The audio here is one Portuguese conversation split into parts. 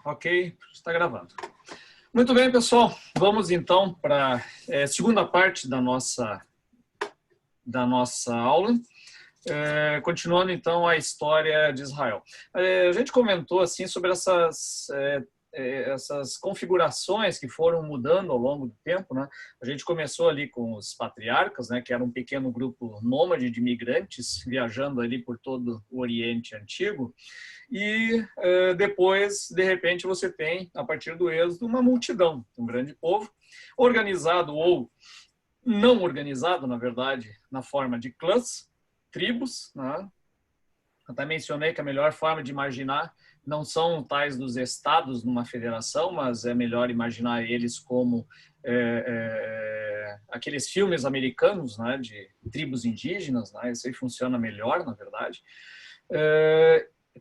Ok, está gravando. Muito bem, pessoal. Vamos então para a segunda parte da nossa aula. Continuando então a história de Israel. A gente comentou assim sobre essas configurações que foram mudando ao longo do tempo, né? A gente começou ali com os patriarcas, né, que era um pequeno grupo nômade de imigrantes viajando ali por todo o Oriente Antigo, e depois, de repente, você tem, a partir do Êxodo, uma multidão, um grande povo, organizado ou não organizado, na verdade, na forma de clãs, tribos, né? Até mencionei que a melhor forma de imaginar não são tais dos estados numa federação, mas é melhor imaginar eles como aqueles filmes americanos, né, de tribos indígenas, né? Isso aí funciona melhor, na verdade.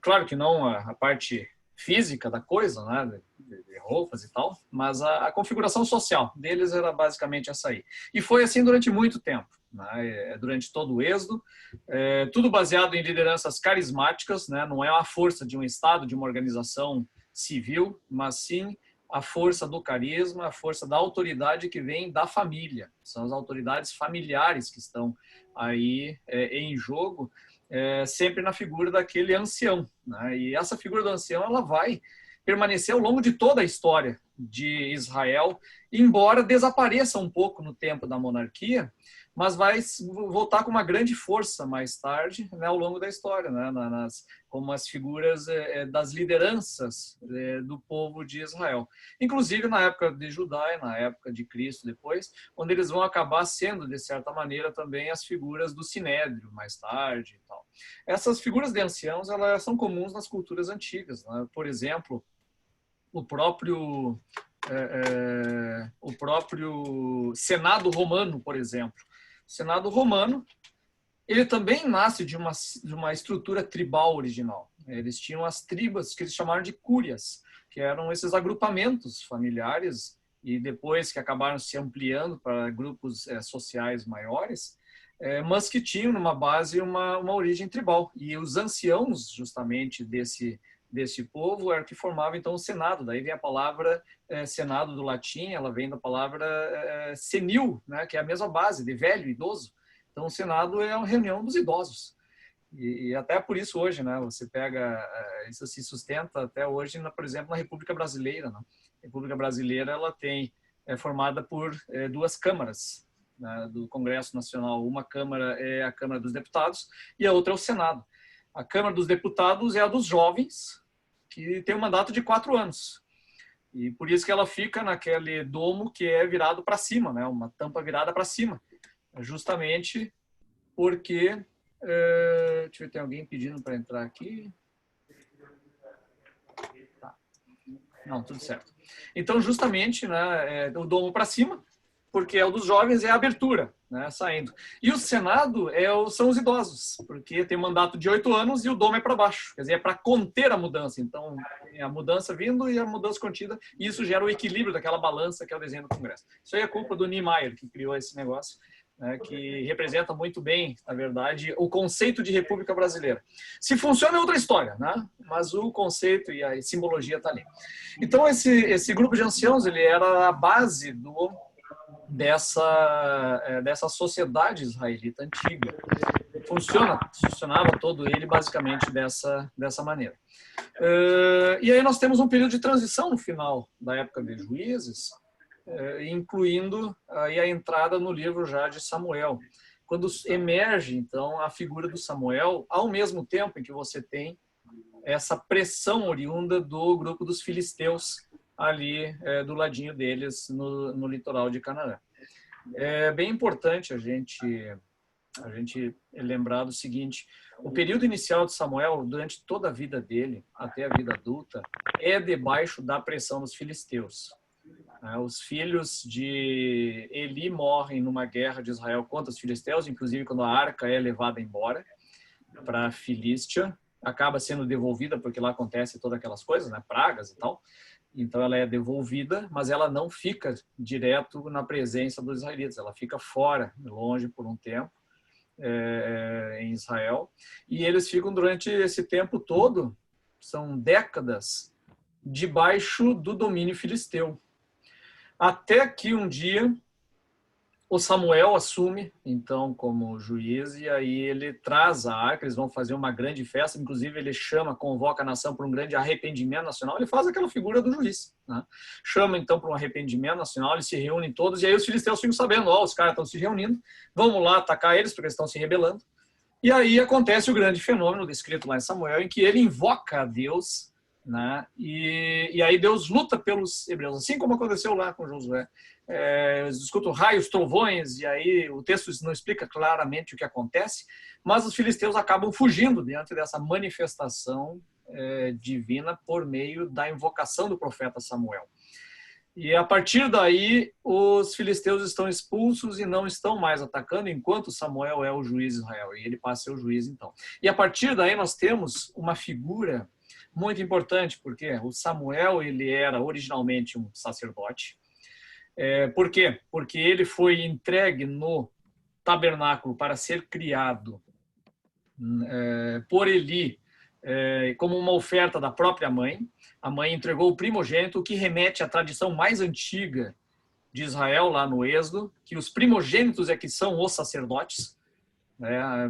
Claro que não a parte física da coisa, né, de roupas e tal, mas a configuração social deles era basicamente essa aí. E foi assim durante muito tempo, né, durante todo o Êxodo, tudo baseado em lideranças carismáticas, né, não é a força de um Estado, de uma organização civil, mas sim a força do carisma, a força da autoridade que vem da família. São as autoridades familiares que estão aí em jogo, sempre na figura daquele ancião, né? E essa figura do ancião ela vai permanecer ao longo de toda a história de Israel, embora desapareça um pouco no tempo da monarquia, mas vai voltar com uma grande força mais tarde, né, ao longo da história, né, como as figuras das lideranças do povo de Israel. Inclusive na época de Judá e na época de Cristo depois, onde eles vão acabar sendo, de certa maneira, também as figuras do Sinédrio, mais tarde e tal. Essas figuras de anciãos, elas são comuns nas culturas antigas, né? Por exemplo, o próprio Senado romano, por exemplo. O Senado romano, ele também nasce de uma estrutura tribal original. Eles tinham as tribos que eles chamaram de cúrias, que eram esses agrupamentos familiares e depois que acabaram se ampliando para grupos sociais maiores, mas que tinham numa base uma origem tribal. E os anciãos, justamente, desse povo era que formava então o Senado. Daí vem a palavra Senado do latim, ela vem da palavra senil, né, que é a mesma base de velho, idoso. Então o Senado é uma reunião dos idosos. E até por isso hoje, né, você pega, isso se sustenta até hoje, por exemplo, na República Brasileira, né? A República Brasileira ela é formada por duas câmaras, né, do Congresso Nacional. Uma câmara é a Câmara dos Deputados e a outra é o Senado. A Câmara dos Deputados é a dos jovens, que tem um mandato de 4 anos. E por isso que ela fica naquele domo que é virado para cima, né? Uma tampa virada para cima. Justamente porque... deixa eu ver, tem alguém pedindo para entrar aqui. Tá. Não, tudo certo. Então, justamente, né, o domo para cima, porque é o dos jovens, é a abertura, né, saindo. E o Senado são os idosos, porque tem um mandato de 8 anos e o domo é para baixo, quer dizer, é para conter a mudança. Então, a mudança vindo e a mudança contida, e isso gera o equilíbrio daquela balança que é o desenho do Congresso. Isso aí é culpa do Niemeyer, que criou esse negócio, né, que representa muito bem, na verdade, o conceito de República Brasileira. Se funciona é outra história, né? Mas o conceito e a simbologia está ali. Então, esse grupo de anciãos ele era a base dessa sociedade israelita antiga. Funcionava todo ele basicamente dessa maneira. E aí nós temos um período de transição no final da época de Juízes, incluindo aí a entrada no livro já de Samuel, quando emerge então a figura do Samuel, ao mesmo tempo em que você tem essa pressão oriunda do grupo dos filisteus ali do ladinho deles no litoral de Canaã. É bem importante a gente lembrar do seguinte: o período inicial de Samuel, durante toda a vida dele, até a vida adulta, é debaixo da pressão dos filisteus. Os filhos de Eli morrem numa guerra de Israel contra os filisteus, inclusive quando a arca é levada embora para a Filístia, acaba sendo devolvida, porque lá acontece todas aquelas coisas, né, pragas e tal. Então ela é devolvida, mas ela não fica direto na presença dos israelitas, ela fica fora, longe por um tempo, em Israel. E eles ficam durante esse tempo todo são décadas debaixo do domínio filisteu. Até que um dia o Samuel assume, então, como juiz, e aí ele traz a arca, eles vão fazer uma grande festa, inclusive ele convoca a nação para um grande arrependimento nacional, ele faz aquela figura do juiz, né? Chama, então, para um arrependimento nacional, eles se reúnem todos, e aí os filisteus ficam sabendo, os caras estão se reunindo, vamos lá atacar eles, porque eles estão se rebelando. E aí acontece o grande fenômeno descrito lá em Samuel, em que ele invoca a Deus, né? E aí Deus luta pelos hebreus, assim como aconteceu lá com Josué. Eles escutam raios, trovões, e aí o texto não explica claramente o que acontece, mas os filisteus acabam fugindo diante dessa manifestação divina por meio da invocação do profeta Samuel. E a partir daí, os filisteus estão expulsos e não estão mais atacando, enquanto Samuel é o juiz de Israel, e ele passa a ser o juiz, então. E a partir daí nós temos uma figura muito importante, porque o Samuel, ele era originalmente um sacerdote. Por quê? Porque ele foi entregue no tabernáculo para ser criado por Eli, como uma oferta da própria mãe. A mãe entregou o primogênito, o que remete à tradição mais antiga de Israel, lá no Êxodo, que os primogênitos é que são os sacerdotes.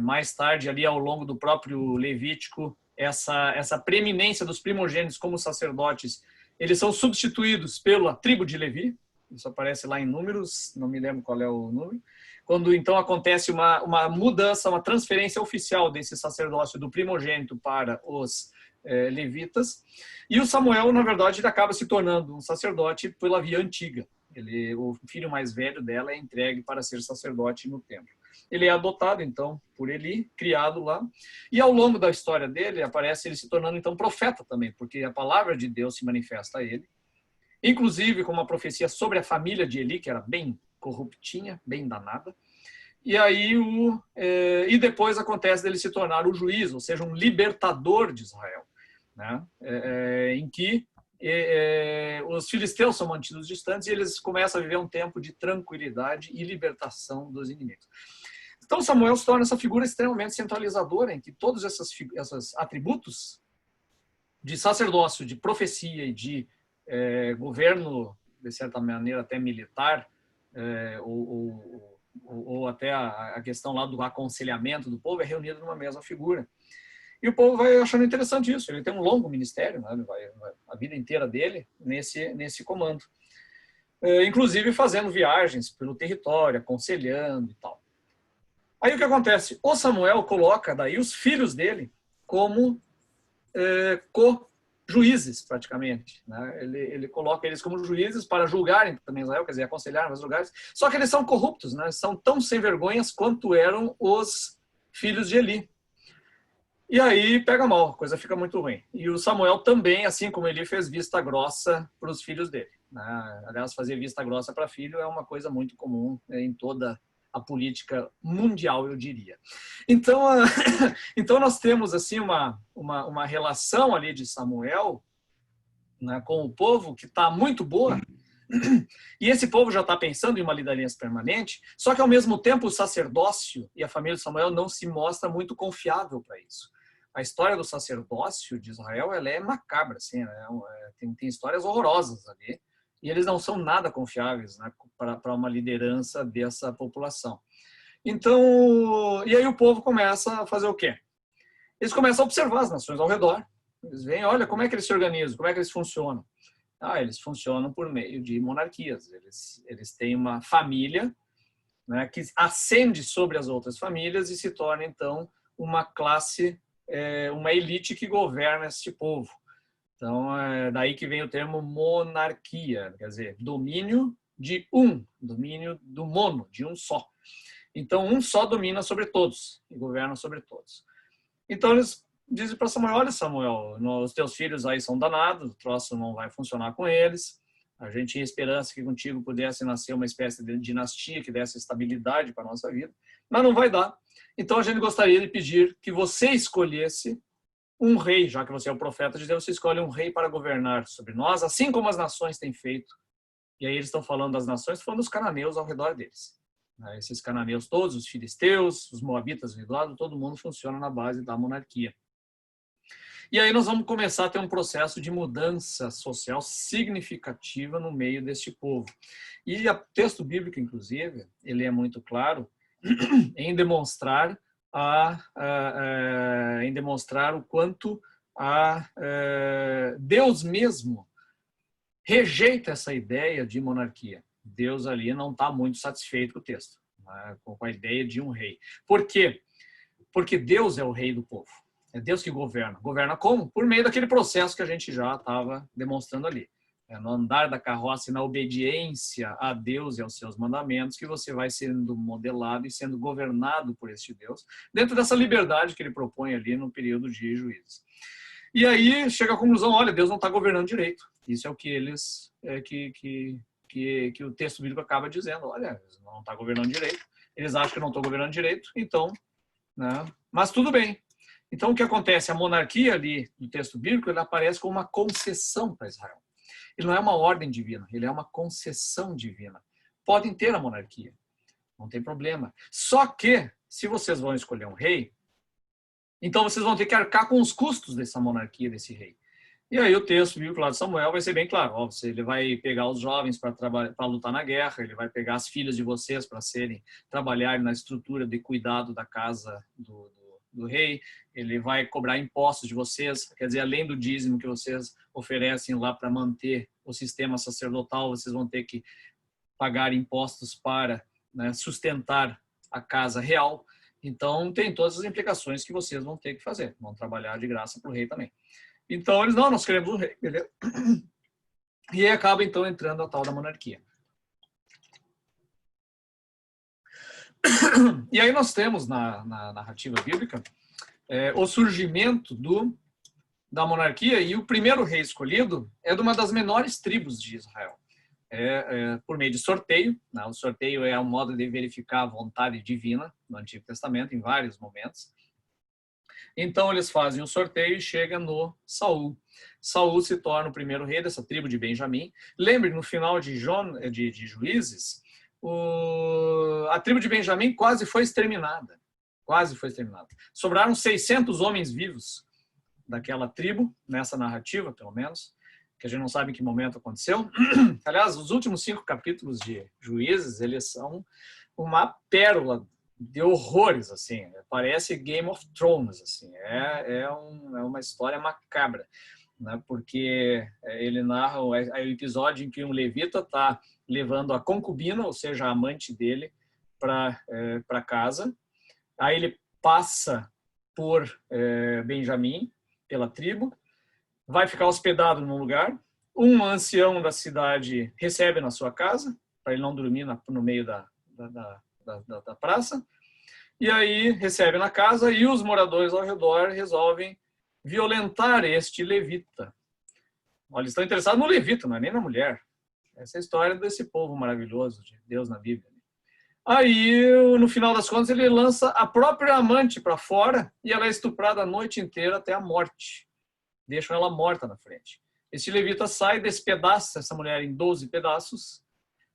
Mais tarde, ali ao longo do próprio Levítico, essa preeminência dos primogênitos como sacerdotes, eles são substituídos pela tribo de Levi. Isso aparece lá em Números, não me lembro qual é o número, quando então acontece uma mudança, uma transferência oficial desse sacerdócio do primogênito para os levitas, e o Samuel, na verdade, ele acaba se tornando um sacerdote pela via antiga. O filho mais velho dela é entregue para ser sacerdote no templo. Ele é adotado, então, por Eli, criado lá, e ao longo da história dele, aparece ele se tornando, então, profeta também, porque a palavra de Deus se manifesta a ele, inclusive com uma profecia sobre a família de Eli, que era bem corruptinha, bem danada. E aí e depois acontece dele se tornar o juiz, ou seja, um libertador de Israel, né? Em que os filisteus são mantidos distantes e eles começam a viver um tempo de tranquilidade e libertação dos inimigos. Então Samuel se torna essa figura extremamente centralizadora, em que todos esses atributos de sacerdócio, de profecia e de governo, de certa maneira até militar, ou até a questão lá do aconselhamento do povo, é reunido numa mesma figura. E o povo vai achando interessante isso. Ele tem um longo ministério, né? A vida inteira dele nesse comando. Inclusive fazendo viagens pelo território, aconselhando e tal. Aí o que acontece? O Samuel coloca daí os filhos dele como juízes, praticamente, né? Ele coloca eles como juízes para julgarem também Israel, quer dizer, aconselhar nos lugares. Só que eles são corruptos, né? São tão sem vergonhas quanto eram os filhos de Eli. E aí pega mal, a coisa fica muito ruim. E o Samuel também, assim como Eli, fez vista grossa para os filhos dele, né? Aliás, fazer vista grossa para filho é uma coisa muito comum, né, em toda a política mundial, eu diria. Então, então nós temos assim uma relação ali de Samuel, né, com o povo que está muito boa, e esse povo já está pensando em uma liderança permanente, só que ao mesmo tempo o sacerdócio e a família de Samuel não se mostra muito confiável para isso. A história do sacerdócio de Israel, ela é macabra, assim, né? Tem histórias horrorosas ali, e eles não são nada confiáveis, né, para uma liderança dessa população. Então, e aí o povo começa a fazer o quê? Eles começam a observar as nações ao redor. Eles veem, olha, como é que eles se organizam, como é que eles funcionam. Eles funcionam por meio de monarquias. Eles têm uma família, né, que ascende sobre as outras famílias e se torna, então, uma classe, uma elite que governa esse povo. Então, é daí que vem o termo monarquia, quer dizer, domínio de domínio do mono, de um só. Então, um só domina sobre todos e governa sobre todos. Então, eles dizem para Samuel, olha, Samuel, os teus filhos aí são danados, o troço não vai funcionar com eles. A gente tinha esperança que contigo pudesse nascer uma espécie de dinastia que desse estabilidade para a nossa vida, mas não vai dar. Então, a gente gostaria de pedir que você escolhesse um rei, já que você é o profeta de Deus, você escolhe um rei para governar sobre nós, assim como as nações têm feito. E aí eles estão falando das nações, falando dos cananeus ao redor deles. Esses cananeus todos, os filisteus, os moabitas do lado, todo mundo funciona na base da monarquia. E aí nós vamos começar a ter um processo de mudança social significativa no meio deste povo. E o texto bíblico, inclusive, ele é muito claro em demonstrar em demonstrar o quanto Deus mesmo rejeita essa ideia de monarquia. Deus ali não está muito satisfeito com o texto, né, com a ideia de um rei. Por quê? Porque Deus é o rei do povo. É Deus que governa. Governa como? Por meio daquele processo que a gente já estava demonstrando ali. É no andar da carroça e na obediência a Deus e aos seus mandamentos que você vai sendo modelado e sendo governado por este Deus, dentro dessa liberdade que ele propõe ali no período de Juízes. E aí chega à conclusão, olha, Deus não está governando direito. Isso é o que eles que o texto bíblico acaba dizendo. Olha, não está governando direito. Eles acham que não estou governando direito, então, né? Mas tudo bem. Então o que acontece? A monarquia ali no texto bíblico, ele aparece como uma concessão para Israel. Ele não é uma ordem divina, ele é uma concessão divina. Podem ter a monarquia, não tem problema. Só que, se vocês vão escolher um rei, então vocês vão ter que arcar com os custos dessa monarquia, desse rei. E aí o texto bíblico lá de Samuel vai ser bem claro. Ó, ele vai pegar os jovens para lutar na guerra, ele vai pegar as filhas de vocês para trabalhar na estrutura de cuidado da casa do rei, ele vai cobrar impostos de vocês, quer dizer, além do dízimo que vocês oferecem lá para manter o sistema sacerdotal, vocês vão ter que pagar impostos para, né, sustentar a casa real. Então, tem todas as implicações que vocês vão ter que fazer, vão trabalhar de graça para o rei também. Então, eles, não, nós queremos um rei, beleza? E aí acaba, então, entrando a tal da monarquia. E aí nós temos na narrativa bíblica o surgimento da monarquia, e o primeiro rei escolhido é de uma das menores tribos de Israel. Por meio de sorteio, né? O sorteio é um modo de verificar a vontade divina no Antigo Testamento, em vários momentos. Então eles fazem o sorteio e chega no Saul. Saul se torna o primeiro rei dessa tribo de Benjamim. Lembre, no final de Juízes, a tribo de Benjamim quase foi exterminada. Quase foi exterminada. Sobraram 600 homens vivos daquela tribo, nessa narrativa, pelo menos, que a gente não sabe em que momento aconteceu. Aliás, os últimos 5 capítulos de Juízes, eles são uma pérola de horrores, assim. Parece Game of Thrones, assim. É uma história macabra, né? Porque ele narra o episódio em que um levita está levando a concubina, ou seja, a amante dele, para casa. Aí ele passa por Benjamim, pela tribo, vai ficar hospedado num lugar. Um ancião da cidade recebe na sua casa, para ele não dormir no meio da praça. E aí recebe na casa e os moradores ao redor resolvem violentar este levita. Olha, eles estão interessados no levita, não é nem na mulher. Essa é a história desse povo maravilhoso de Deus na Bíblia. Aí, no final das contas, ele lança a própria amante para fora e ela é estuprada a noite inteira até a morte. Deixam ela morta na frente. Esse levita sai, despedaça essa mulher em 12 pedaços,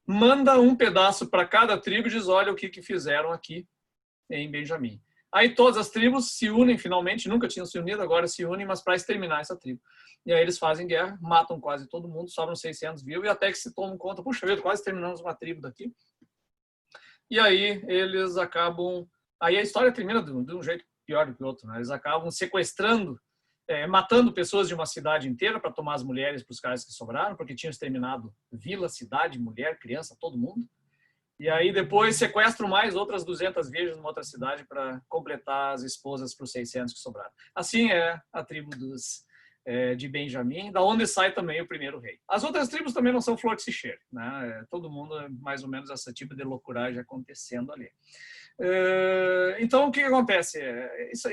manda um pedaço para cada tribo e diz, olha o que fizeram aqui em Benjamim. Aí todas as tribos se unem finalmente, nunca tinham se unido, agora se unem, mas para exterminar essa tribo. E aí eles fazem guerra, matam quase todo mundo, sobram 600 vivos, e até que se tomam conta, puxa vida, quase terminamos uma tribo daqui. E aí eles acabam... Aí a história termina de um jeito pior do que o outro, né? Eles acabam sequestrando, matando pessoas de uma cidade inteira para tomar as mulheres para os caras que sobraram, porque tinham exterminado vila, cidade, mulher, criança, todo mundo. E aí depois sequestram mais outras 200 virgens numa outra cidade para completar as esposas para os 600 que sobraram. Assim é a tribo de Benjamim, da onde sai também o primeiro rei. As outras tribos também não são flor que se cheire, né? Todo mundo é mais ou menos esse tipo de loucuragem acontecendo ali. Então, o que acontece? Isso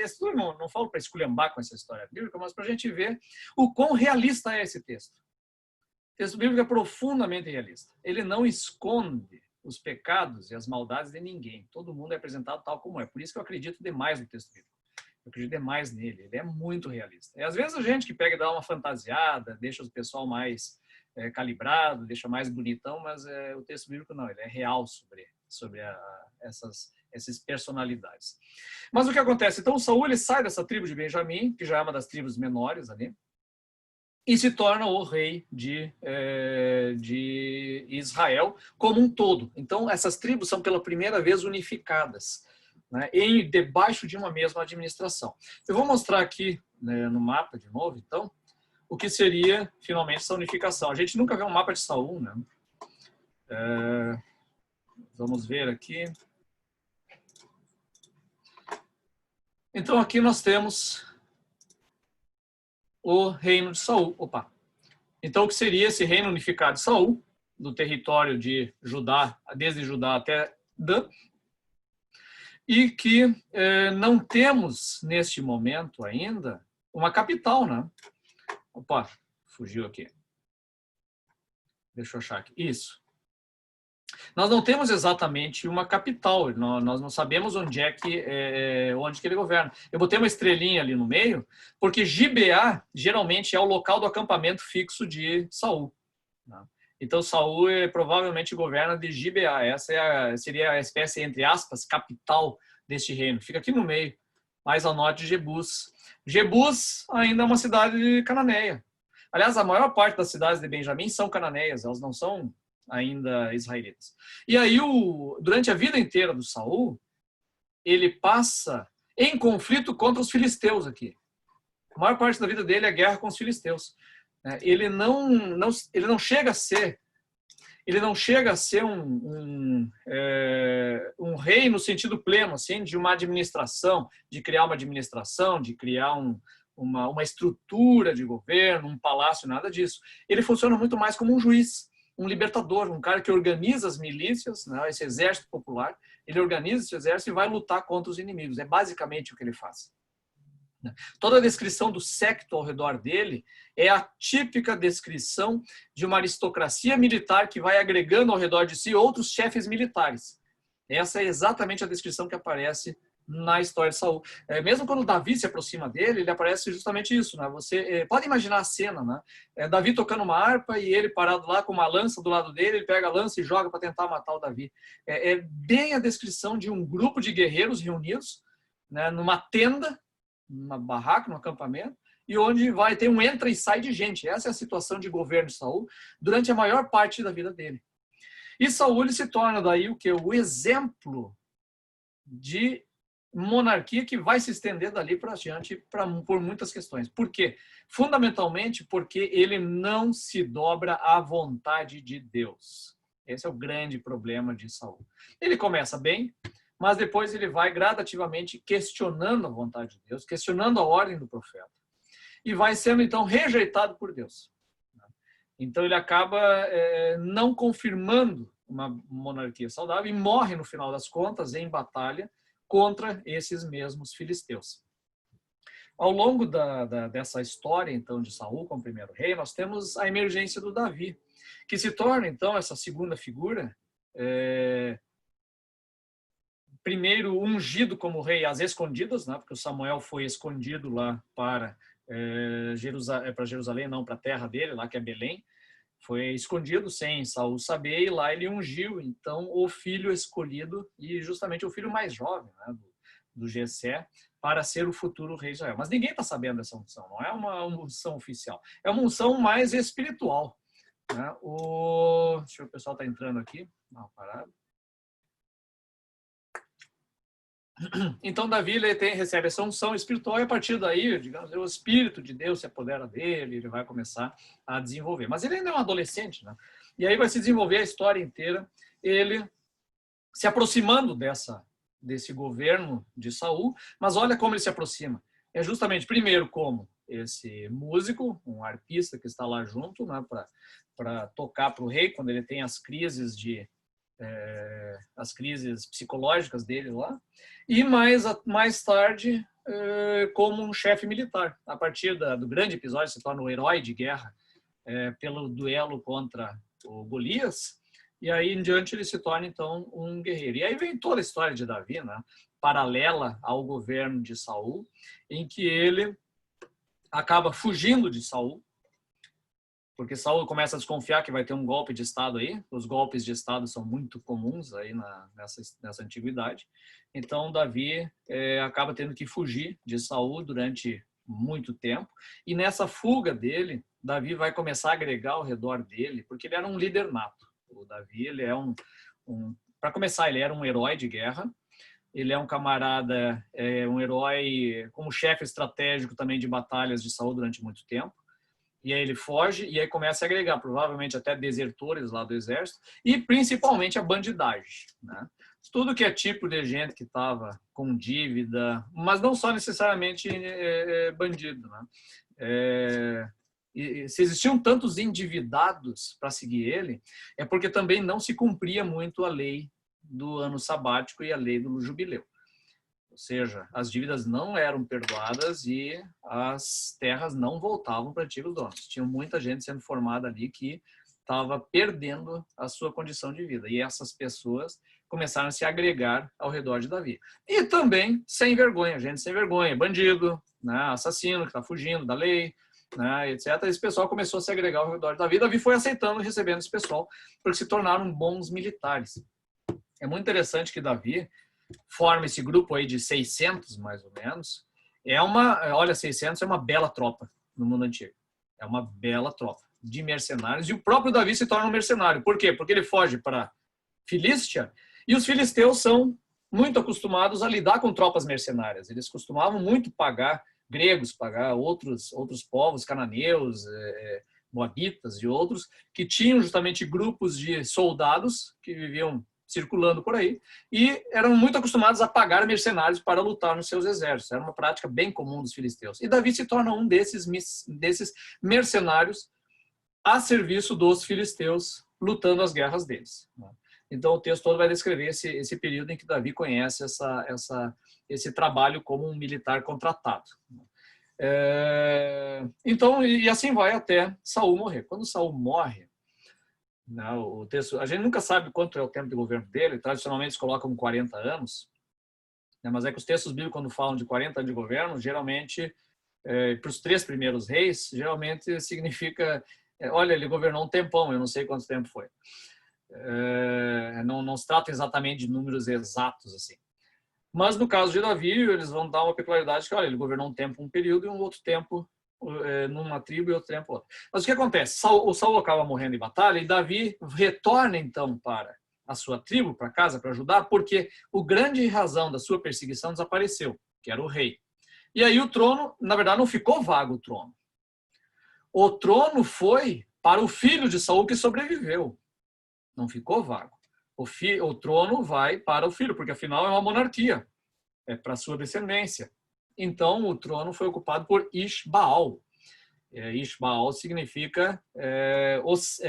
não falo para esculhambar com essa história bíblica, mas para a gente ver o quão realista é esse texto. O texto bíblico é profundamente realista. Ele não esconde os pecados e as maldades de ninguém. Todo mundo é apresentado tal como é. Por isso que eu acredito demais no texto bíblico. Eu acredito demais nele. Ele é muito realista. E às vezes a gente que pega e dá uma fantasiada, deixa o pessoal mais calibrado, deixa mais bonitão, mas o texto bíblico não. Ele é real sobre essas personalidades. Mas o que acontece? Então, Saul ele sai dessa tribo de Benjamim, que já é uma das tribos menores ali, e se torna o rei de Israel como um todo. Então, essas tribos são pela primeira vez unificadas, né, debaixo de uma mesma administração. Eu vou mostrar aqui, né, no mapa de novo, então, o que seria finalmente essa unificação. A gente nunca vê um mapa de Saul, né? Vamos ver aqui. Então, aqui nós temos o reino de Saul. Opa! Então, o que seria esse reino unificado de Saul, do território de Judá, desde Judá até Dan, e que não temos, neste momento ainda, uma capital, né? Opa, fugiu aqui. Deixa eu achar aqui. Isso. Nós não temos exatamente uma capital, nós não sabemos onde que ele governa. Eu botei uma estrelinha ali no meio, porque Gibeá geralmente é o local do acampamento fixo de Saul, né? Então Saul provavelmente governa de Gibeá. Essa seria a espécie, entre aspas, capital deste reino. Fica aqui no meio, mais ao norte de Jebus. Jebus ainda é uma cidade cananeia. Aliás, a maior parte das cidades de Benjamim são cananeias, elas não são ainda israelitas. E aí, durante a vida inteira do Saul, ele passa em conflito contra os filisteus aqui. A maior parte da vida dele é guerra com os filisteus. Ele não chega a ser um rei no sentido pleno, assim, de uma administração, de criar uma administração, de criar uma estrutura de governo, um palácio, nada disso. Ele funciona muito mais como um juiz, um libertador, um cara que organiza as milícias, né, esse exército popular, ele organiza esse exército e vai lutar contra os inimigos. É basicamente o que ele faz. Toda a descrição do séquito ao redor dele é a típica descrição de uma aristocracia militar que vai agregando ao redor de si outros chefes militares. Essa é exatamente a descrição que aparece na história de Saul. Mesmo quando Davi se aproxima dele, ele aparece justamente isso, né? Você pode imaginar a cena, né? Davi tocando uma harpa e ele parado lá com uma lança do lado dele, ele pega a lança e joga para tentar matar o Davi. É bem a descrição de um grupo de guerreiros reunidos, né, numa tenda, numa barraca, num acampamento, e onde vai ter um entra e sai de gente. Essa é a situação de governo de Saul durante a maior parte da vida dele. E Saul ele se torna daí o que? O exemplo de monarquia que vai se estender dali para diante por muitas questões. Por quê? Fundamentalmente porque ele não se dobra à vontade de Deus. Esse é o grande problema de Saul. Ele começa bem, mas depois ele vai gradativamente questionando a vontade de Deus, questionando a ordem do profeta, e vai sendo então rejeitado por Deus. Então ele acaba não confirmando uma monarquia saudável e morre no final das contas em batalha contra esses mesmos filisteus. Ao longo dessa história então de Saul como primeiro rei, nós temos a emergência do Davi, que se torna então essa segunda figura, primeiro ungido como rei às escondidas, né, porque o Samuel foi escondido lá para Jerusalém, não, para a terra dele, lá que é Belém. Foi escondido sem Saul saber, e lá ele ungiu então o filho escolhido, e justamente o filho mais jovem, né, do Jessé, para ser o futuro rei de Israel. Mas ninguém está sabendo dessa unção, não é uma unção oficial, é uma unção mais espiritual, né? Deixa eu ver, o pessoal está entrando aqui, dá uma parada. Então Davi ele recebe essa unção espiritual, e a partir daí, digamos, o Espírito de Deus se apodera dele, ele vai começar a desenvolver. Mas ele ainda é um adolescente, né? E aí vai se desenvolver a história inteira, ele se aproximando desse governo de Saul. Mas olha como ele se aproxima. É justamente, primeiro, como esse músico, um arpista que está lá junto, né, para tocar para o rei quando ele tem as crises psicológicas dele lá, e mais tarde como um chefe militar. A partir do grande episódio, se torna o herói de guerra pelo duelo contra o Golias, e aí em diante ele se torna então um guerreiro. E aí vem toda a história de Davi, né, paralela ao governo de Saul, em que ele acaba fugindo de Saul, porque Saul começa a desconfiar que vai ter um golpe de Estado aí. Os golpes de Estado são muito comuns aí nessa antiguidade. Então, Davi acaba tendo que fugir de Saul durante muito tempo. E nessa fuga dele, Davi vai começar a agregar ao redor dele, porque ele era um líder nato. O Davi, ele é para começar, ele era um herói de guerra. Ele é um camarada, um herói como chefe estratégico também de batalhas de Saul durante muito tempo. E aí ele foge e aí começa a agregar, provavelmente até desertores lá do exército, e principalmente a bandidagem, né? Tudo que é tipo de gente que estava com dívida, mas não só necessariamente bandido, né? E se existiam tantos endividados para seguir ele, é porque também não se cumpria muito a lei do ano sabático e a lei do jubileu. Ou seja, as dívidas não eram perdoadas e as terras não voltavam para antigos donos. Tinha muita gente sendo formada ali que estava perdendo a sua condição de vida. E essas pessoas começaram a se agregar ao redor de Davi. E também sem vergonha, gente sem vergonha, bandido, né, assassino que está fugindo da lei, né, etc. Esse pessoal começou a se agregar ao redor de Davi. Davi foi aceitando e recebendo esse pessoal porque se tornaram bons militares. É muito interessante que Davi forma esse grupo aí de 600, mais ou menos. Olha, 600 é uma bela tropa no mundo antigo. É uma bela tropa de mercenários. E o próprio Davi se torna um mercenário. Por quê? Porque ele foge para Filístia e os filisteus são muito acostumados a lidar com tropas mercenárias. Eles costumavam muito pagar gregos, pagar outros povos, cananeus, moabitas e outros, que tinham justamente grupos de soldados que viviam circulando por aí, e eram muito acostumados a pagar mercenários para lutar nos seus exércitos. Era uma prática bem comum dos filisteus. E Davi se torna um desses mercenários a serviço dos filisteus, lutando as guerras deles. Então, o texto todo vai descrever esse período em que Davi conhece esse trabalho como um militar contratado. Então, e assim vai até Saul morrer. Quando Saul morre, o texto, a gente nunca sabe quanto é o tempo de governo dele, tradicionalmente eles colocam 40 anos, né, mas é que os textos bíblicos, quando falam de 40 anos de governo, geralmente, para os 3 primeiros reis, geralmente significa, olha, ele governou um tempão, eu não sei quanto tempo foi. Não se trata exatamente de números exatos, assim. Mas no caso de Davi, eles vão dar uma peculiaridade que, olha, ele governou um tempo, um período, e um outro tempo numa tribo e outro tempo outra. Mas o que acontece? O Saul acaba morrendo em batalha e Davi retorna então para a sua tribo, para casa, para ajudar, porque o grande razão da sua perseguição desapareceu, que era o rei. E aí o trono, na verdade, não ficou vago o trono. O trono foi para o filho de Saul que sobreviveu. Não ficou vago. O trono vai para o filho, porque afinal é uma monarquia, é para a sua descendência. Então, o trono foi ocupado por Ish-Baal. Ish-Baal significa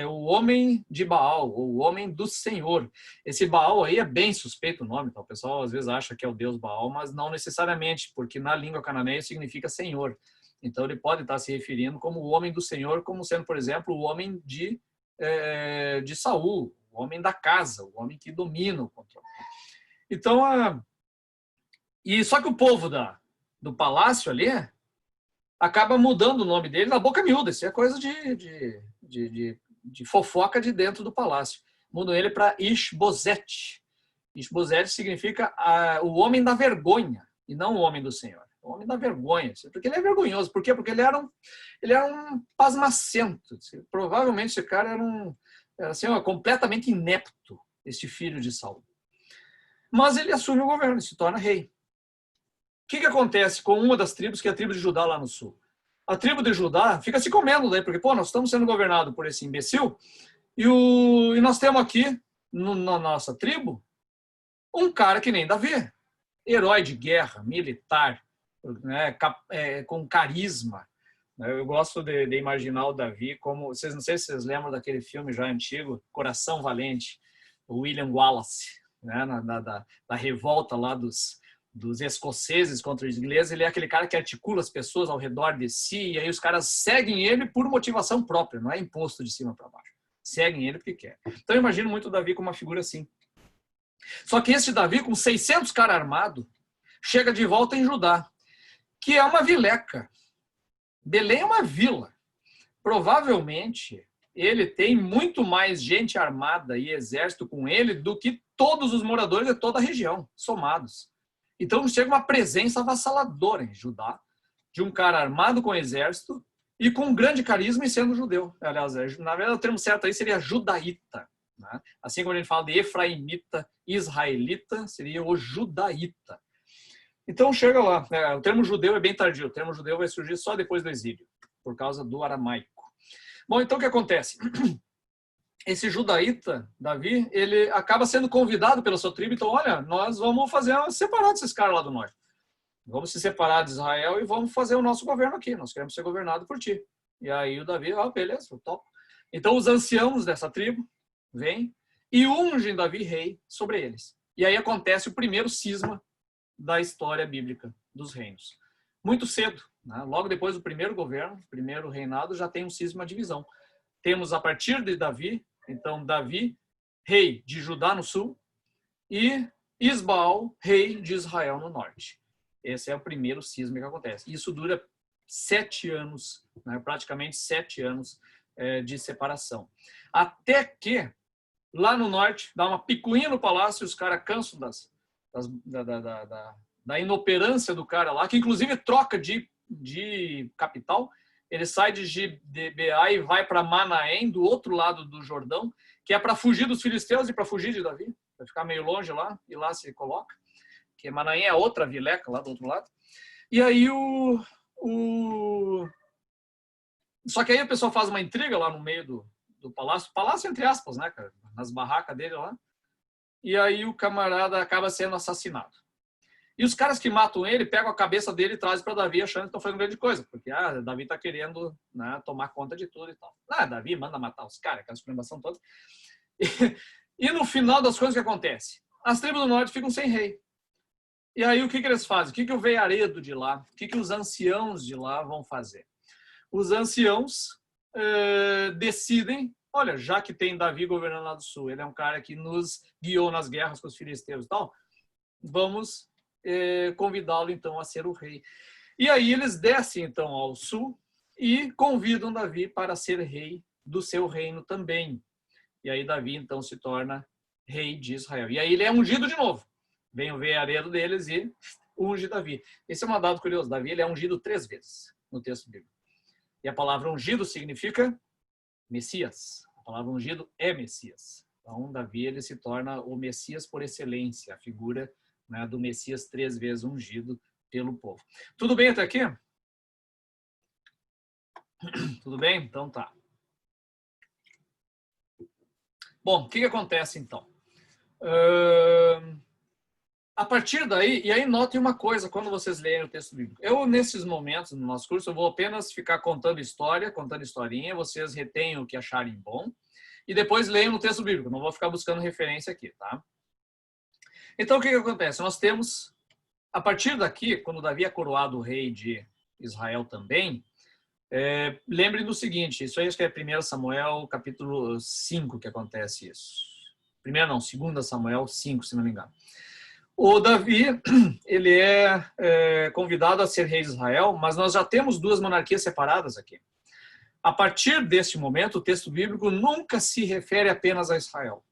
o homem de Baal, ou o homem do Senhor. Esse Baal aí é bem suspeito o nome, tá? O pessoal às vezes acha que é o deus Baal, mas não necessariamente, porque na língua cananeia significa Senhor. Então, ele pode estar se referindo como o homem do Senhor, como sendo, por exemplo, o homem de Saul, o homem da casa, o homem que domina o controle. Então, só que o povo do palácio ali acaba mudando o nome dele na boca miúda. Isso é coisa de fofoca de dentro do palácio. Mudam ele para Ish-Bosete. Ish-Bosete significa o homem da vergonha, e não o homem do Senhor. O homem da vergonha. Porque ele é vergonhoso. Por quê? Porque ele era um pasmacento. Provavelmente esse cara era assim, completamente inepto, este filho de Saul. Mas ele assume o governo e se torna rei. O que acontece com uma das tribos, que é a tribo de Judá lá no sul? A tribo de Judá fica se comendo daí, porque nós estamos sendo governados por esse imbecil e nós temos aqui, na nossa tribo, um cara que nem Davi, herói de guerra, militar, né, com carisma. Eu gosto de imaginar o Davi como... Não sei se vocês lembram daquele filme já antigo, Coração Valente, o William Wallace, né, da revolta lá dos escoceses contra os ingleses. Ele é aquele cara que articula as pessoas ao redor de si, e aí os caras seguem ele por motivação própria, não é imposto de cima para baixo. Seguem ele porque quer. Então eu imagino muito o Davi como uma figura assim. Só que esse Davi, com 600 caras armados, chega de volta em Judá, que é uma vileca. Belém é uma vila. provavelmente ele tem muito mais gente armada e exército com ele do que todos os moradores de toda a região, somados. Então chega uma presença avassaladora em Judá, de um cara armado com exército e com grande carisma e sendo judeu. Aliás, na verdade o termo certo aí seria judaíta. Né? Assim como a gente fala de efraimita, israelita, seria o judaíta. Então chega lá, o termo judeu é bem tardio, o termo judeu vai surgir só depois do exílio, por causa do aramaico. Bom, então o que acontece? Esse judaíta, Davi, ele acaba sendo convidado pela sua tribo, então olha, nós vamos separar desses caras lá do norte. Vamos se separar de Israel e vamos fazer o nosso governo aqui, nós queremos ser governados por ti. E aí o Davi, beleza, top. Então os anciãos dessa tribo vêm e ungem Davi rei sobre eles. E aí acontece o primeiro cisma da história bíblica dos reinos. Muito cedo, né? Logo depois do primeiro governo, primeiro reinado, já tem um cisma, uma divisão. Temos a partir de Davi, então Davi, rei de Judá no sul, e Isbaal, rei de Israel no norte. Esse é o primeiro cisma que acontece. Isso dura 7 anos, né? Praticamente 7 anos de separação. Até que, lá no norte, dá uma picuinha no palácio e os caras cansam da inoperância do cara lá, que inclusive troca de capital. Ele sai de Gibeá e vai para Manaém, do outro lado do Jordão, que é para fugir dos filisteus e para fugir de Davi, vai ficar meio longe lá, e lá se coloca, que Manaém é outra vileca lá do outro lado. E aí só que aí o pessoal faz uma intriga lá no meio do palácio entre aspas, né, cara, nas barracas dele lá, e aí o camarada acaba sendo assassinado. E os caras que matam ele pegam a cabeça dele e trazem para Davi achando que estão fazendo grande coisa, porque Davi está querendo, né, tomar conta de tudo e tal. Davi manda matar os caras, aquela supremação toda. E no final das coisas, o que acontece? As tribos do norte ficam sem rei. E aí o que eles fazem? O que o veiaredo de lá, o que os anciãos de lá vão fazer? Os anciãos decidem, olha, já que tem Davi governando lá do sul, ele é um cara que nos guiou nas guerras com os filisteus e tal, vamos convidá-lo então a ser o rei. E aí eles descem então ao sul e convidam Davi para ser rei do seu reino também. E aí Davi então se torna rei de Israel. E aí ele é ungido de novo. Vem o veiaredo deles e unge Davi. Esse é um dado curioso. Davi ele é ungido 3 vezes no texto bíblico. E a palavra ungido significa Messias. A palavra ungido é Messias. Então Davi ele se torna o Messias por excelência, a figura, né, do Messias 3 vezes ungido pelo povo. Tudo bem até aqui? Tudo bem? Então tá. Bom, o que acontece então? A partir daí, e aí notem uma coisa quando vocês leem o texto bíblico. Eu, nesses momentos, no nosso curso, eu vou apenas ficar contando história, contando historinha, vocês retêm o que acharem bom, e depois leiam no texto bíblico, não vou ficar buscando referência aqui, tá? Então, o que acontece? Nós temos, a partir daqui, quando Davi é coroado rei de Israel também, lembre do seguinte, isso aí acho que é 1 Samuel, capítulo 5, que acontece isso. 2 Samuel 5, se não me engano. O Davi, ele é convidado a ser rei de Israel, mas nós já temos 2 monarquias separadas aqui. A partir deste momento, o texto bíblico nunca se refere apenas a Israel.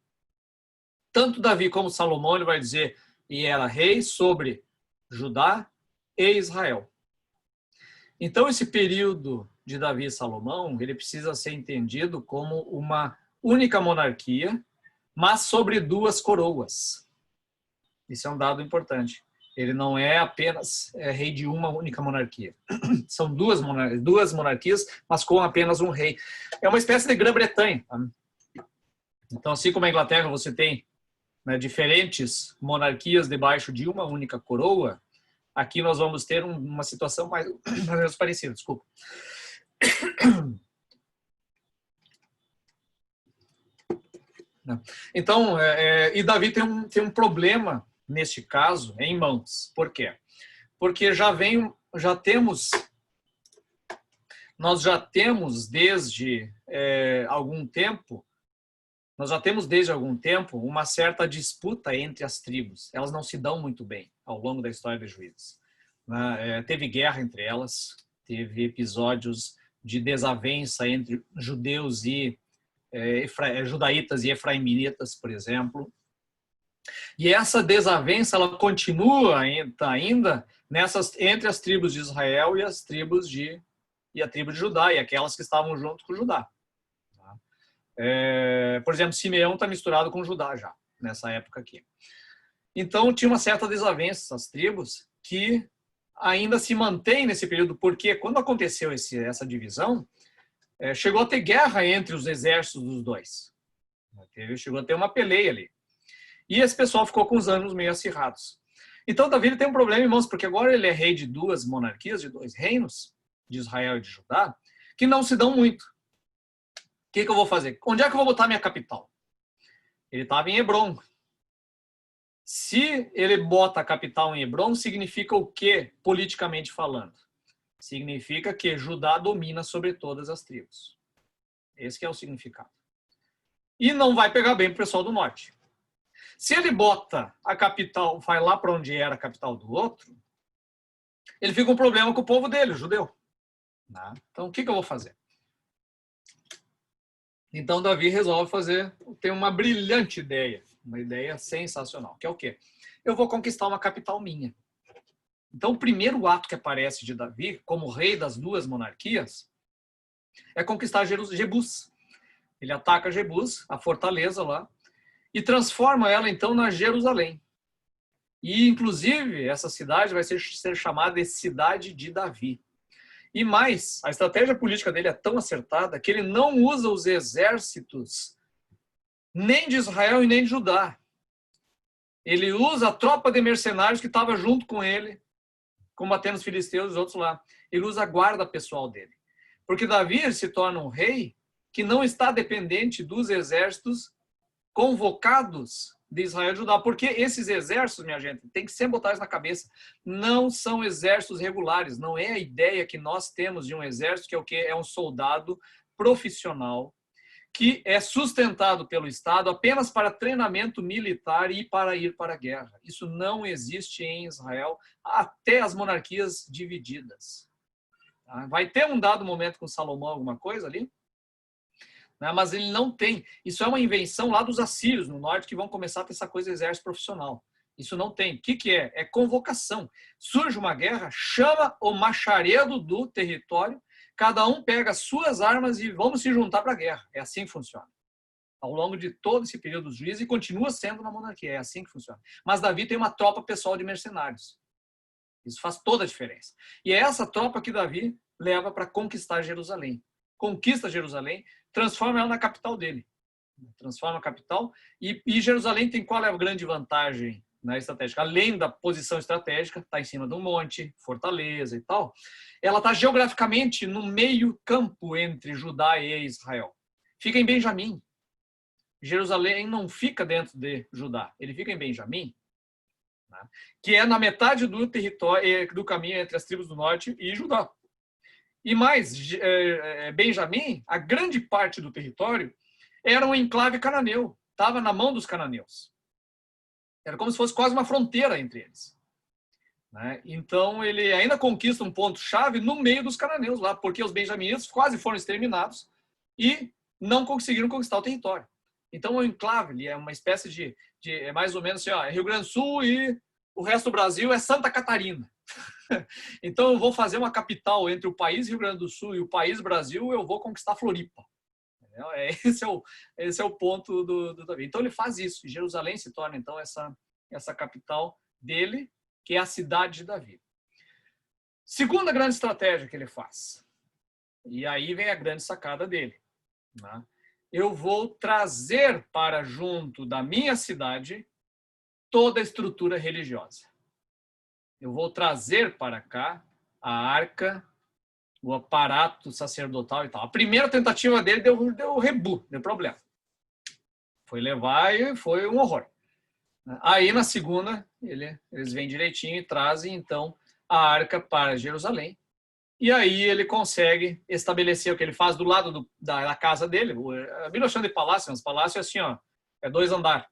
Tanto Davi como Salomão, ele vai dizer, e era rei sobre Judá e Israel. Então, esse período de Davi e Salomão, ele precisa ser entendido como uma única monarquia, mas sobre 2 coroas. Isso é um dado importante. Ele não é apenas rei de uma única monarquia. São duas monarquias, mas com apenas um rei. É uma espécie de Grã-Bretanha. Tá? Então, assim como a Inglaterra, você tem, né, diferentes monarquias debaixo de uma única coroa, aqui nós vamos ter uma situação mais ou menos parecida. Desculpa. Então, e Davi tem um problema neste caso em mãos. Por quê? Porque nós já temos desde algum tempo uma certa disputa entre as tribos. Elas não se dão muito bem ao longo da história dos Juízes. Teve guerra entre elas, teve episódios de desavença entre judeus e judaítas e efraimitas, por exemplo. E essa desavença ela continua ainda entre as tribos de Israel e a tribo de Judá, e aquelas que estavam junto com Judá. Por exemplo, Simeão está misturado com Judá já, nessa época aqui. Então, tinha uma certa desavença, essas tribos, que ainda se mantém nesse período, porque quando aconteceu essa divisão, chegou a ter guerra entre os exércitos dos dois. Chegou a ter uma peleia ali. E esse pessoal ficou com os ânimos meio acirrados. Então, Davi tem um problema, irmãos, porque agora ele é rei de duas monarquias, de dois reinos, de Israel e de Judá, que não se dão muito. O que eu vou fazer? Onde é que eu vou botar minha capital? Ele estava em Hebrom. Se ele bota a capital em Hebrom, significa o quê, politicamente falando? Significa que Judá domina sobre todas as tribos. Esse que é o significado. E não vai pegar bem para o pessoal do norte. Se ele bota a capital, vai lá para onde era a capital do outro, ele fica com um problema com o povo dele, o judeu. Então, o que eu vou fazer? Então, Davi resolve tem uma brilhante ideia, uma ideia sensacional, que é o quê? Eu vou conquistar uma capital minha. Então, o primeiro ato que aparece de Davi, como rei das duas monarquias, é conquistar Jebus. Ele ataca Jebus, a fortaleza lá, e transforma ela, então, na Jerusalém. E, inclusive, essa cidade vai ser chamada de Cidade de Davi. E mais, a estratégia política dele é tão acertada que ele não usa os exércitos nem de Israel e nem de Judá. Ele usa a tropa de mercenários que estava junto com ele, combatendo os filisteus e os outros lá. Ele usa a guarda pessoal dele. Porque Davi se torna um rei que não está dependente dos exércitos convocados de Israel e Judá, porque esses exércitos, minha gente, tem que sempre botar isso na cabeça, não são exércitos regulares, não é a ideia que nós temos de um exército que é o quê? É um soldado profissional que é sustentado pelo Estado apenas para treinamento militar e para ir para a guerra. Isso não existe em Israel, até as monarquias divididas. Vai ter um dado momento com Salomão alguma coisa ali, mas ele não tem. Isso é uma invenção lá dos assírios no norte, que vão começar a ter essa coisa de exército profissional. Isso não tem. O que é? É convocação. Surge uma guerra, chama o macharedo do território, cada um pega as suas armas e vamos se juntar para a guerra. É assim que funciona. Ao longo de todo esse período dos juízes, e continua sendo na monarquia. É assim que funciona. Mas Davi tem uma tropa pessoal de mercenários. Isso faz toda a diferença. E é essa tropa que Davi leva para conquistar Jerusalém. Conquista Jerusalém, transforma ela na capital dele. Transforma a capital. E Jerusalém tem qual é a grande vantagem na estratégica? Além da posição estratégica, está em cima de um monte, fortaleza e tal, ela está geograficamente no meio campo entre Judá e Israel. Fica em Benjamim. Jerusalém não fica dentro de Judá, ele fica em Benjamim, que é na metade do território, do caminho entre as tribos do norte e Judá. E mais, Benjamim, a grande parte do território, era um enclave cananeu, estava na mão dos cananeus. Era como se fosse quase uma fronteira entre eles. Então, ele ainda conquista um ponto-chave no meio dos cananeus lá, porque os benjaminitas quase foram exterminados e não conseguiram conquistar o território. Então, o enclave é uma espécie de é mais ou menos assim, Rio Grande do Sul e o resto do Brasil é Santa Catarina. Então, eu vou fazer uma capital entre o país Rio Grande do Sul e o país Brasil, eu vou conquistar Floripa. Esse é o ponto do Davi. Então, ele faz isso. E Jerusalém se torna, então, essa capital dele, que é a cidade de Davi. Segunda grande estratégia que ele faz. E aí vem a grande sacada dele. Eu vou trazer para junto da minha cidade toda a estrutura religiosa. Eu vou trazer para cá a arca, o aparato sacerdotal e tal. A primeira tentativa dele deu rebu, deu problema. Foi levar e foi um horror. Aí, na segunda, eles vêm direitinho e trazem, então, a arca para Jerusalém. E aí ele consegue estabelecer o que ele faz do lado da casa dele. A Bíblia chama de palácio, mas palácio é assim, é 2 andares.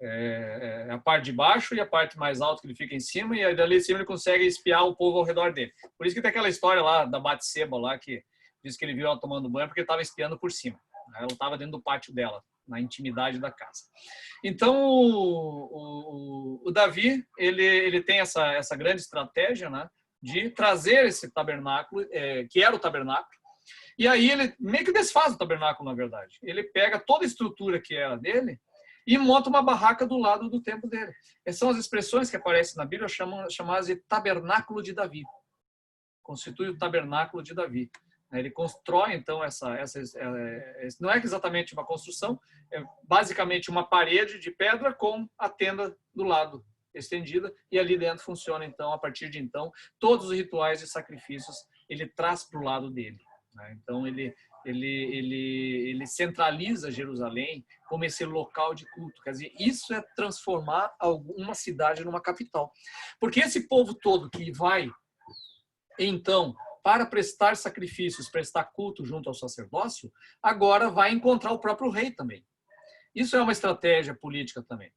É a parte de baixo e a parte mais alta que ele fica em cima, e dali de cima ele consegue espiar o povo ao redor dele. Por isso que tem aquela história lá da Batseba lá, que diz que ele viu ela tomando banho porque estava espiando por cima. Ela estava dentro do pátio dela, na intimidade da casa. Então, o Davi, ele tem essa grande estratégia, né, de trazer esse tabernáculo, que era o tabernáculo, e aí ele meio que desfaz o tabernáculo, na verdade. Ele pega toda a estrutura que era dele e monta uma barraca do lado do templo dele. Essas são as expressões que aparecem na Bíblia, chamadas de tabernáculo de Davi. Constitui o tabernáculo de Davi. Ele constrói, então, não é exatamente uma construção, é basicamente uma parede de pedra com a tenda do lado estendida, e ali dentro funciona, então, a partir de então, todos os rituais e sacrifícios ele traz para o lado dele. Então, ele centraliza Jerusalém como esse local de culto. Quer dizer, isso é transformar uma cidade numa capital. Porque esse povo todo que vai, então, para prestar sacrifícios, prestar culto junto ao sacerdócio, agora vai encontrar o próprio rei também. Isso é uma estratégia política também.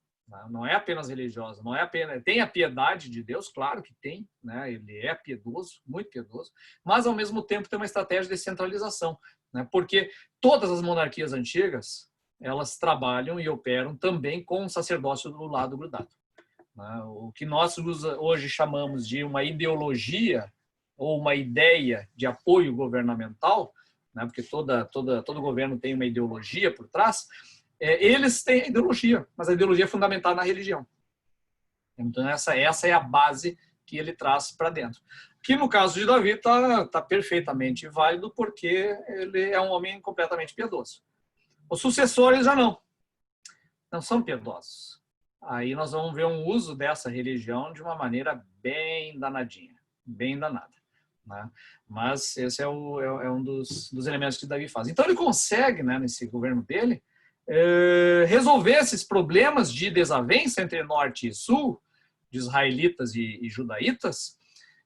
Não é apenas religiosa, não é apenas. Tem a piedade de Deus, claro que tem, né? Ele é piedoso, muito piedoso, mas ao mesmo tempo tem uma estratégia de centralização, né? Porque todas as monarquias antigas, elas trabalham e operam também com o sacerdócio do lado grudado, né? O que nós hoje chamamos de uma ideologia ou uma ideia de apoio governamental, né? Porque todo governo tem uma ideologia por trás. Eles têm a ideologia, mas a ideologia é fundamentada na religião. Então, essa é a base que ele traz para dentro. Que, no caso de Davi, está perfeitamente válido, porque ele é um homem completamente piedoso. Os sucessores já não são piedosos. Aí nós vamos ver um uso dessa religião de uma maneira bem danadinha, bem danada, né? Mas esse é um dos elementos que Davi faz. Então, ele consegue, né, nesse governo dele, resolver esses problemas de desavença entre norte e sul, de israelitas e judaítas,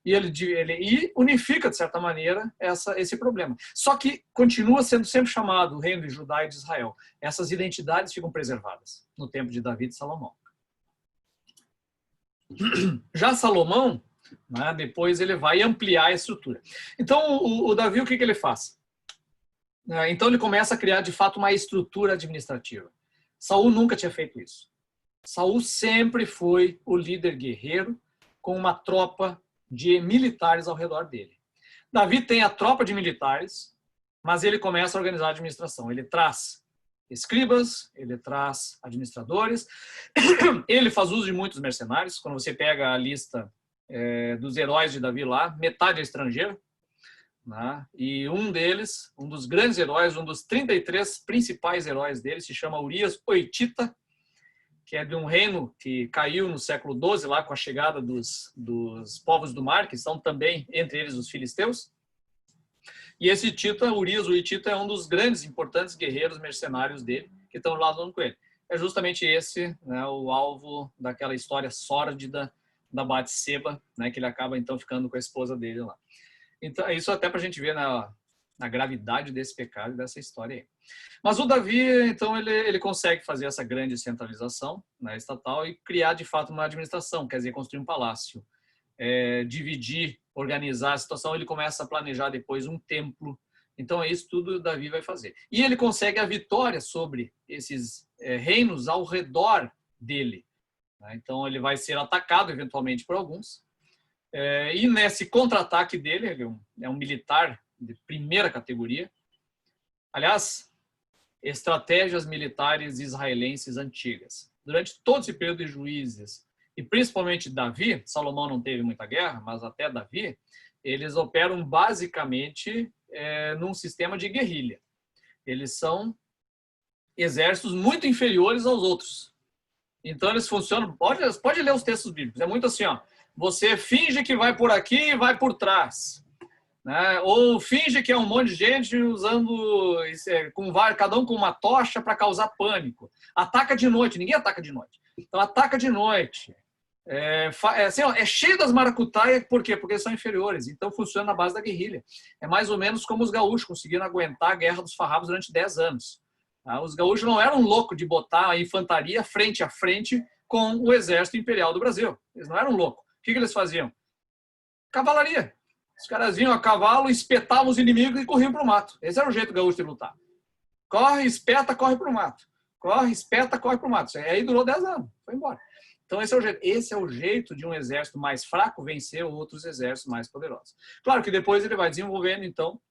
e ele unifica, de certa maneira, esse problema. Só que continua sendo sempre chamado o reino de Judá e de Israel. Essas identidades ficam preservadas no tempo de Davi e de Salomão. Já Salomão, né, depois ele vai ampliar a estrutura. Então, o Davi, o que ele faz? Então ele começa a criar, de fato, uma estrutura administrativa. Saul nunca tinha feito isso. Saul sempre foi o líder guerreiro com uma tropa de militares ao redor dele. Davi tem a tropa de militares, mas ele começa a organizar a administração. Ele traz escribas, ele traz administradores, ele faz uso de muitos mercenários. Quando você pega a lista dos heróis de Davi lá, metade é estrangeiro. Né? E um deles, um dos grandes heróis, um dos 33 principais heróis dele, se chama Urias o Hitita, que é de um reino que caiu no século XII, lá com a chegada dos povos do mar, que são também, entre eles, os filisteus. E esse Urias o Hitita, é um dos grandes, importantes guerreiros mercenários dele, que estão lá lutando com ele. É justamente esse, né, o alvo daquela história sórdida da Batseba, né, que ele acaba, então, ficando com a esposa dele lá. Então, isso até para a gente ver na gravidade desse pecado e dessa história aí. Mas o Davi, então, ele consegue fazer essa grande centralização, né, estatal, e criar, de fato, uma administração, quer dizer, construir um palácio, dividir, organizar a situação. Ele começa a planejar depois um templo. Então, é isso tudo o Davi vai fazer. E ele consegue a vitória sobre esses reinos ao redor dele, né? Então, ele vai ser atacado, eventualmente, por alguns. E nesse contra-ataque dele, ele é um militar de primeira categoria. Aliás, estratégias militares israelenses antigas. Durante todo esse período de Juízes, e principalmente Davi, Salomão não teve muita guerra, mas até Davi, eles operam basicamente num sistema de guerrilha. Eles são exércitos muito inferiores aos outros. Então eles funcionam, pode ler os textos bíblicos, é muito assim, ó. Você finge que vai por aqui e vai por trás, né? Ou finge que é um monte de gente usando, cada um com uma tocha para causar pânico. Ataca de noite, ninguém ataca de noite. Então ataca de noite. Assim, ó, é cheio das maracutaias, por quê? Porque eles são inferiores, então funciona na base da guerrilha. É mais ou menos como os gaúchos conseguiram aguentar a Guerra dos Farrapos durante 10 anos. Os gaúchos não eram loucos de botar a infantaria frente a frente com o exército imperial do Brasil. Eles não eram loucos. O que eles faziam? Cavalaria. Os caras vinham a cavalo, espetavam os inimigos e corriam para o mato. Esse era o jeito gaúcho de lutar. Corre, espeta, corre para o mato. Corre, espeta, corre para o mato. Aí durou 10 anos. Foi embora. Então esse é o jeito de um exército mais fraco vencer outros exércitos mais poderosos. Claro que depois ele vai desenvolvendo, então,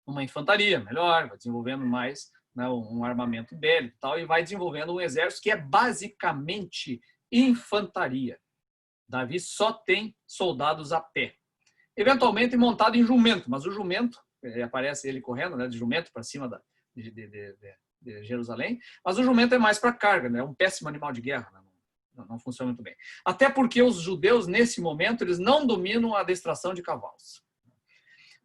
uma infantaria melhor, vai desenvolvendo mais, né, um armamento bélico e tal, e vai desenvolvendo um exército que é basicamente infantaria. Davi só tem soldados a pé. Eventualmente montado em jumento, mas o jumento, aparece ele correndo, né, de jumento para cima de Jerusalém, mas o jumento é mais para carga, né, é um péssimo animal de guerra, né, não funciona muito bem. Até porque os judeus, nesse momento, eles não dominam a adestração de cavalos.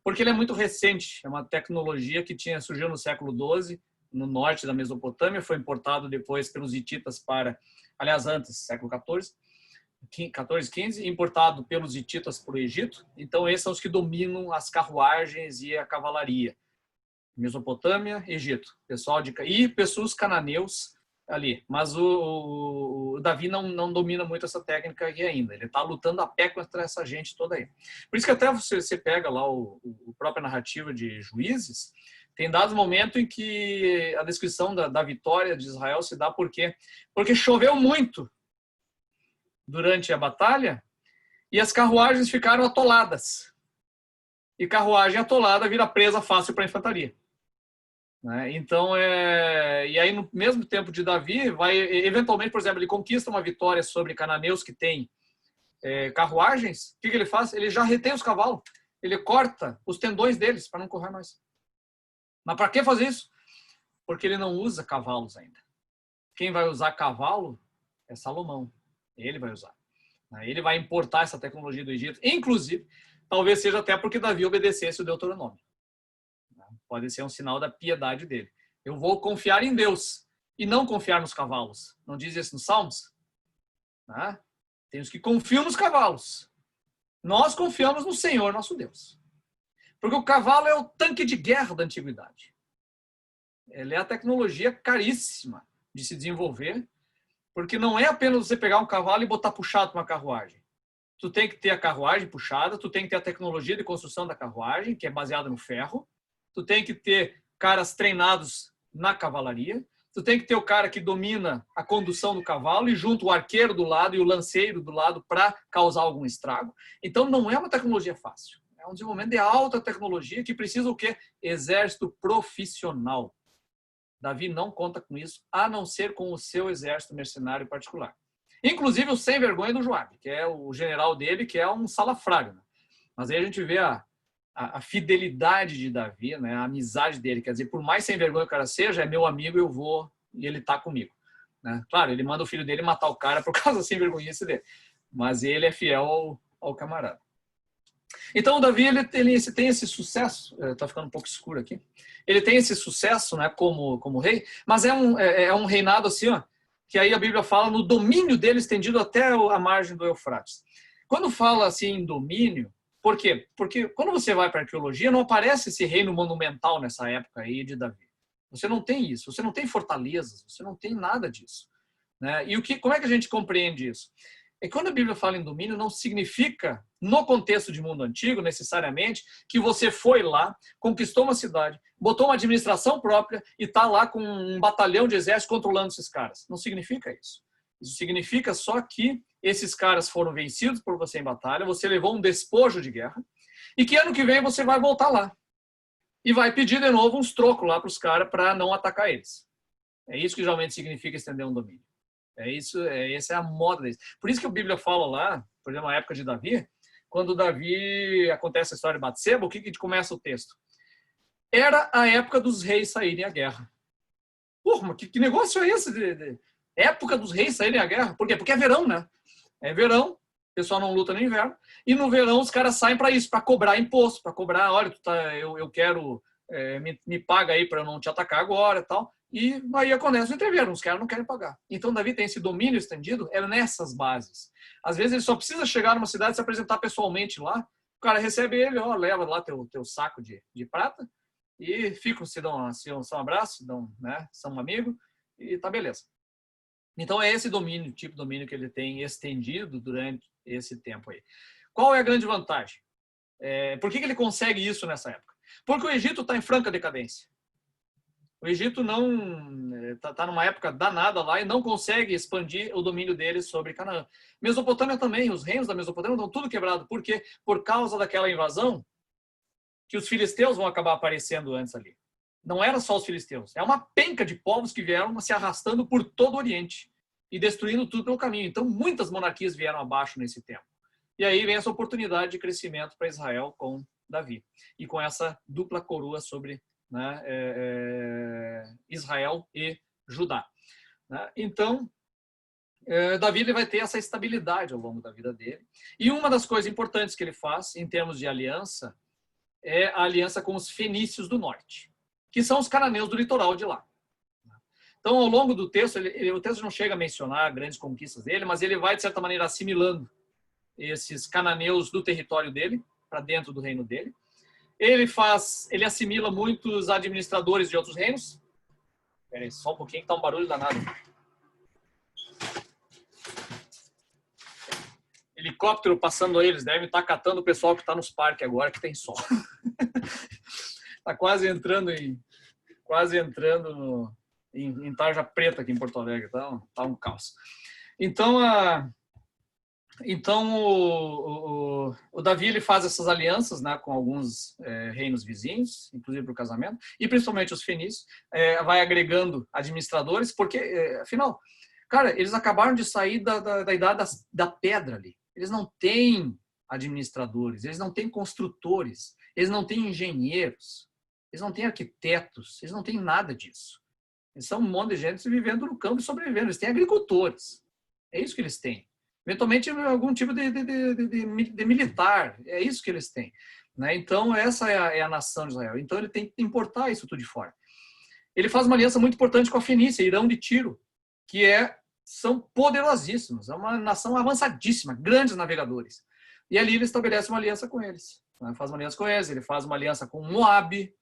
Porque ele é muito recente, é uma tecnologia que surgiu no século XII, no norte da Mesopotâmia, foi importado depois pelos hititas aliás, antes, século XIV, 14, 15, importado pelos hititas para o Egito. Então, esses são os que dominam as carruagens e a cavalaria. Mesopotâmia, Egito. E pessoas cananeus ali. Mas o Davi não domina muito essa técnica aqui ainda. Ele está lutando a pé contra essa gente toda aí. Por isso que até você pega lá a própria narrativa de Juízes, tem dado momento em que a descrição da vitória de Israel se dá por quê? Porque choveu muito durante a batalha e as carruagens ficaram atoladas. E carruagem atolada vira presa fácil para a infantaria. Então, e aí no mesmo tempo de Davi, eventualmente, por exemplo, ele conquista uma vitória sobre cananeus que têm carruagens. O que ele faz? Ele já retém os cavalos. Ele corta os tendões deles para não correr mais. Mas para que fazer isso? Porque ele não usa cavalos ainda. Quem vai usar cavalo é Salomão. Ele vai usar. Ele vai importar essa tecnologia do Egito. Inclusive, talvez seja até porque Davi obedecesse o Deuteronômio. Pode ser um sinal da piedade dele. Eu vou confiar em Deus e não confiar nos cavalos. Não diz isso nos Salmos? Tem os que confiam nos cavalos. Nós confiamos no Senhor, nosso Deus. Porque o cavalo é o tanque de guerra da antiguidade. Ele é a tecnologia caríssima de se desenvolver, porque não é apenas você pegar um cavalo e botar puxado para uma carruagem. Tu tem que ter a carruagem puxada, tu tem que ter a tecnologia de construção da carruagem, que é baseada no ferro, tu tem que ter caras treinados na cavalaria, tu tem que ter o cara que domina a condução do cavalo e junto o arqueiro do lado e o lanceiro do lado para causar algum estrago. Então não é uma tecnologia fácil. É um desenvolvimento de alta tecnologia que precisa o quê? Exército profissional. Davi não conta com isso, a não ser com o seu exército mercenário particular. Inclusive o sem vergonha do Joabe, que é o general dele, que é um salafrário. Mas aí a gente vê a fidelidade de Davi, né? A amizade dele. Quer dizer, por mais sem vergonha que o cara seja, é meu amigo, eu vou e ele está comigo. Né? Claro, ele manda o filho dele matar o cara por causa da sem vergonhice dele. Mas ele é fiel ao camarada. Então, o Davi ele tem esse sucesso, está ficando um pouco escuro aqui, ele tem esse sucesso, né, como rei, mas é um reinado assim, ó, que aí a Bíblia fala no domínio dele estendido até a margem do Eufrates. Quando fala assim em domínio, por quê? Porque quando você vai para a arqueologia, não aparece esse reino monumental nessa época aí de Davi. Você não tem isso, você não tem fortalezas, você não tem nada disso. Né? E como é que a gente compreende isso? É que quando a Bíblia fala em domínio, não significa, no contexto de mundo antigo, necessariamente, que você foi lá, conquistou uma cidade, botou uma administração própria e está lá com um batalhão de exército controlando esses caras. Não significa isso. Isso significa só que esses caras foram vencidos por você em batalha, você levou um despojo de guerra, e que ano que vem você vai voltar lá. E vai pedir de novo uns trocos lá para os caras para não atacar eles. É isso que geralmente significa estender um domínio. Essa é a moda deles. Por isso que a Bíblia fala lá, por exemplo, na época de Davi, quando Davi acontece a história de Batseba, o que começa o texto? Era a época dos reis saírem à guerra. Porra, mas que negócio é esse? Época dos reis saírem à guerra? Por quê? Porque é verão, né? É verão, o pessoal não luta no inverno, e no verão os caras saem para isso, para cobrar imposto, para cobrar, olha, eu quero, me paga aí para eu não te atacar agora e tal. E aí acontece o entreveiro, os caras não querem pagar. Então, Davi tem esse domínio estendido, é nessas bases. Às vezes, ele só precisa chegar numa cidade, se apresentar pessoalmente lá, o cara recebe ele, ó, leva lá teu saco de prata e ficam, se dão um abraço, dão, né, são um amigo e tá beleza. Então é esse domínio, tipo de domínio que ele tem estendido durante esse tempo aí. Qual é a grande vantagem? Por que ele consegue isso nessa época? Porque o Egito está em franca decadência. O Egito não está numa época danada lá e não consegue expandir o domínio dele sobre Canaã. Mesopotâmia também, os reinos da Mesopotâmia estão tudo quebrado. Por quê? Por causa daquela invasão que os filisteus vão acabar aparecendo antes ali. Não era só os filisteus. É uma penca de povos que vieram se arrastando por todo o Oriente e destruindo tudo pelo caminho. Então, muitas monarquias vieram abaixo nesse tempo. E aí vem essa oportunidade de crescimento para Israel com Davi. E com essa dupla coroa sobre, né, Israel e Judá. Né? Então, Davi ele vai ter essa estabilidade ao longo da vida dele. E uma das coisas importantes que ele faz, em termos de aliança, é a aliança com os fenícios do norte, que são os cananeus do litoral de lá. Então, ao longo do texto, o texto não chega a mencionar grandes conquistas dele, mas ele vai, de certa maneira, assimilando esses cananeus do território dele para dentro do reino dele. Ele assimila muitos administradores de outros reinos. Espera aí, só um pouquinho que tá um barulho danado. Helicóptero passando aí, eles devem estar catando o pessoal que está nos parques agora, que tem sol. Está quase entrando em tarja preta aqui em Porto Alegre, tá um caos. Então o Davi ele faz essas alianças, né, com alguns reinos vizinhos, inclusive para o casamento, e principalmente os fenícios, vai agregando administradores, porque, afinal, cara, eles acabaram de sair da idade da pedra ali. Eles não têm administradores, eles não têm construtores, eles não têm engenheiros, eles não têm arquitetos, eles não têm nada disso. Eles são um monte de gente vivendo no campo e sobrevivendo. Eles têm agricultores. É isso que eles têm. Eventualmente, algum tipo de militar. É isso que eles têm. Né? Então, essa é a nação de Israel. Então, ele tem que importar isso tudo de fora. Ele faz uma aliança muito importante com a Fenícia, Irão de Tiro, que são poderosíssimos. É uma nação avançadíssima, grandes navegadores. E ali ele estabelece uma aliança com eles. Né? Faz uma aliança com eles, ele faz uma aliança com Moabe.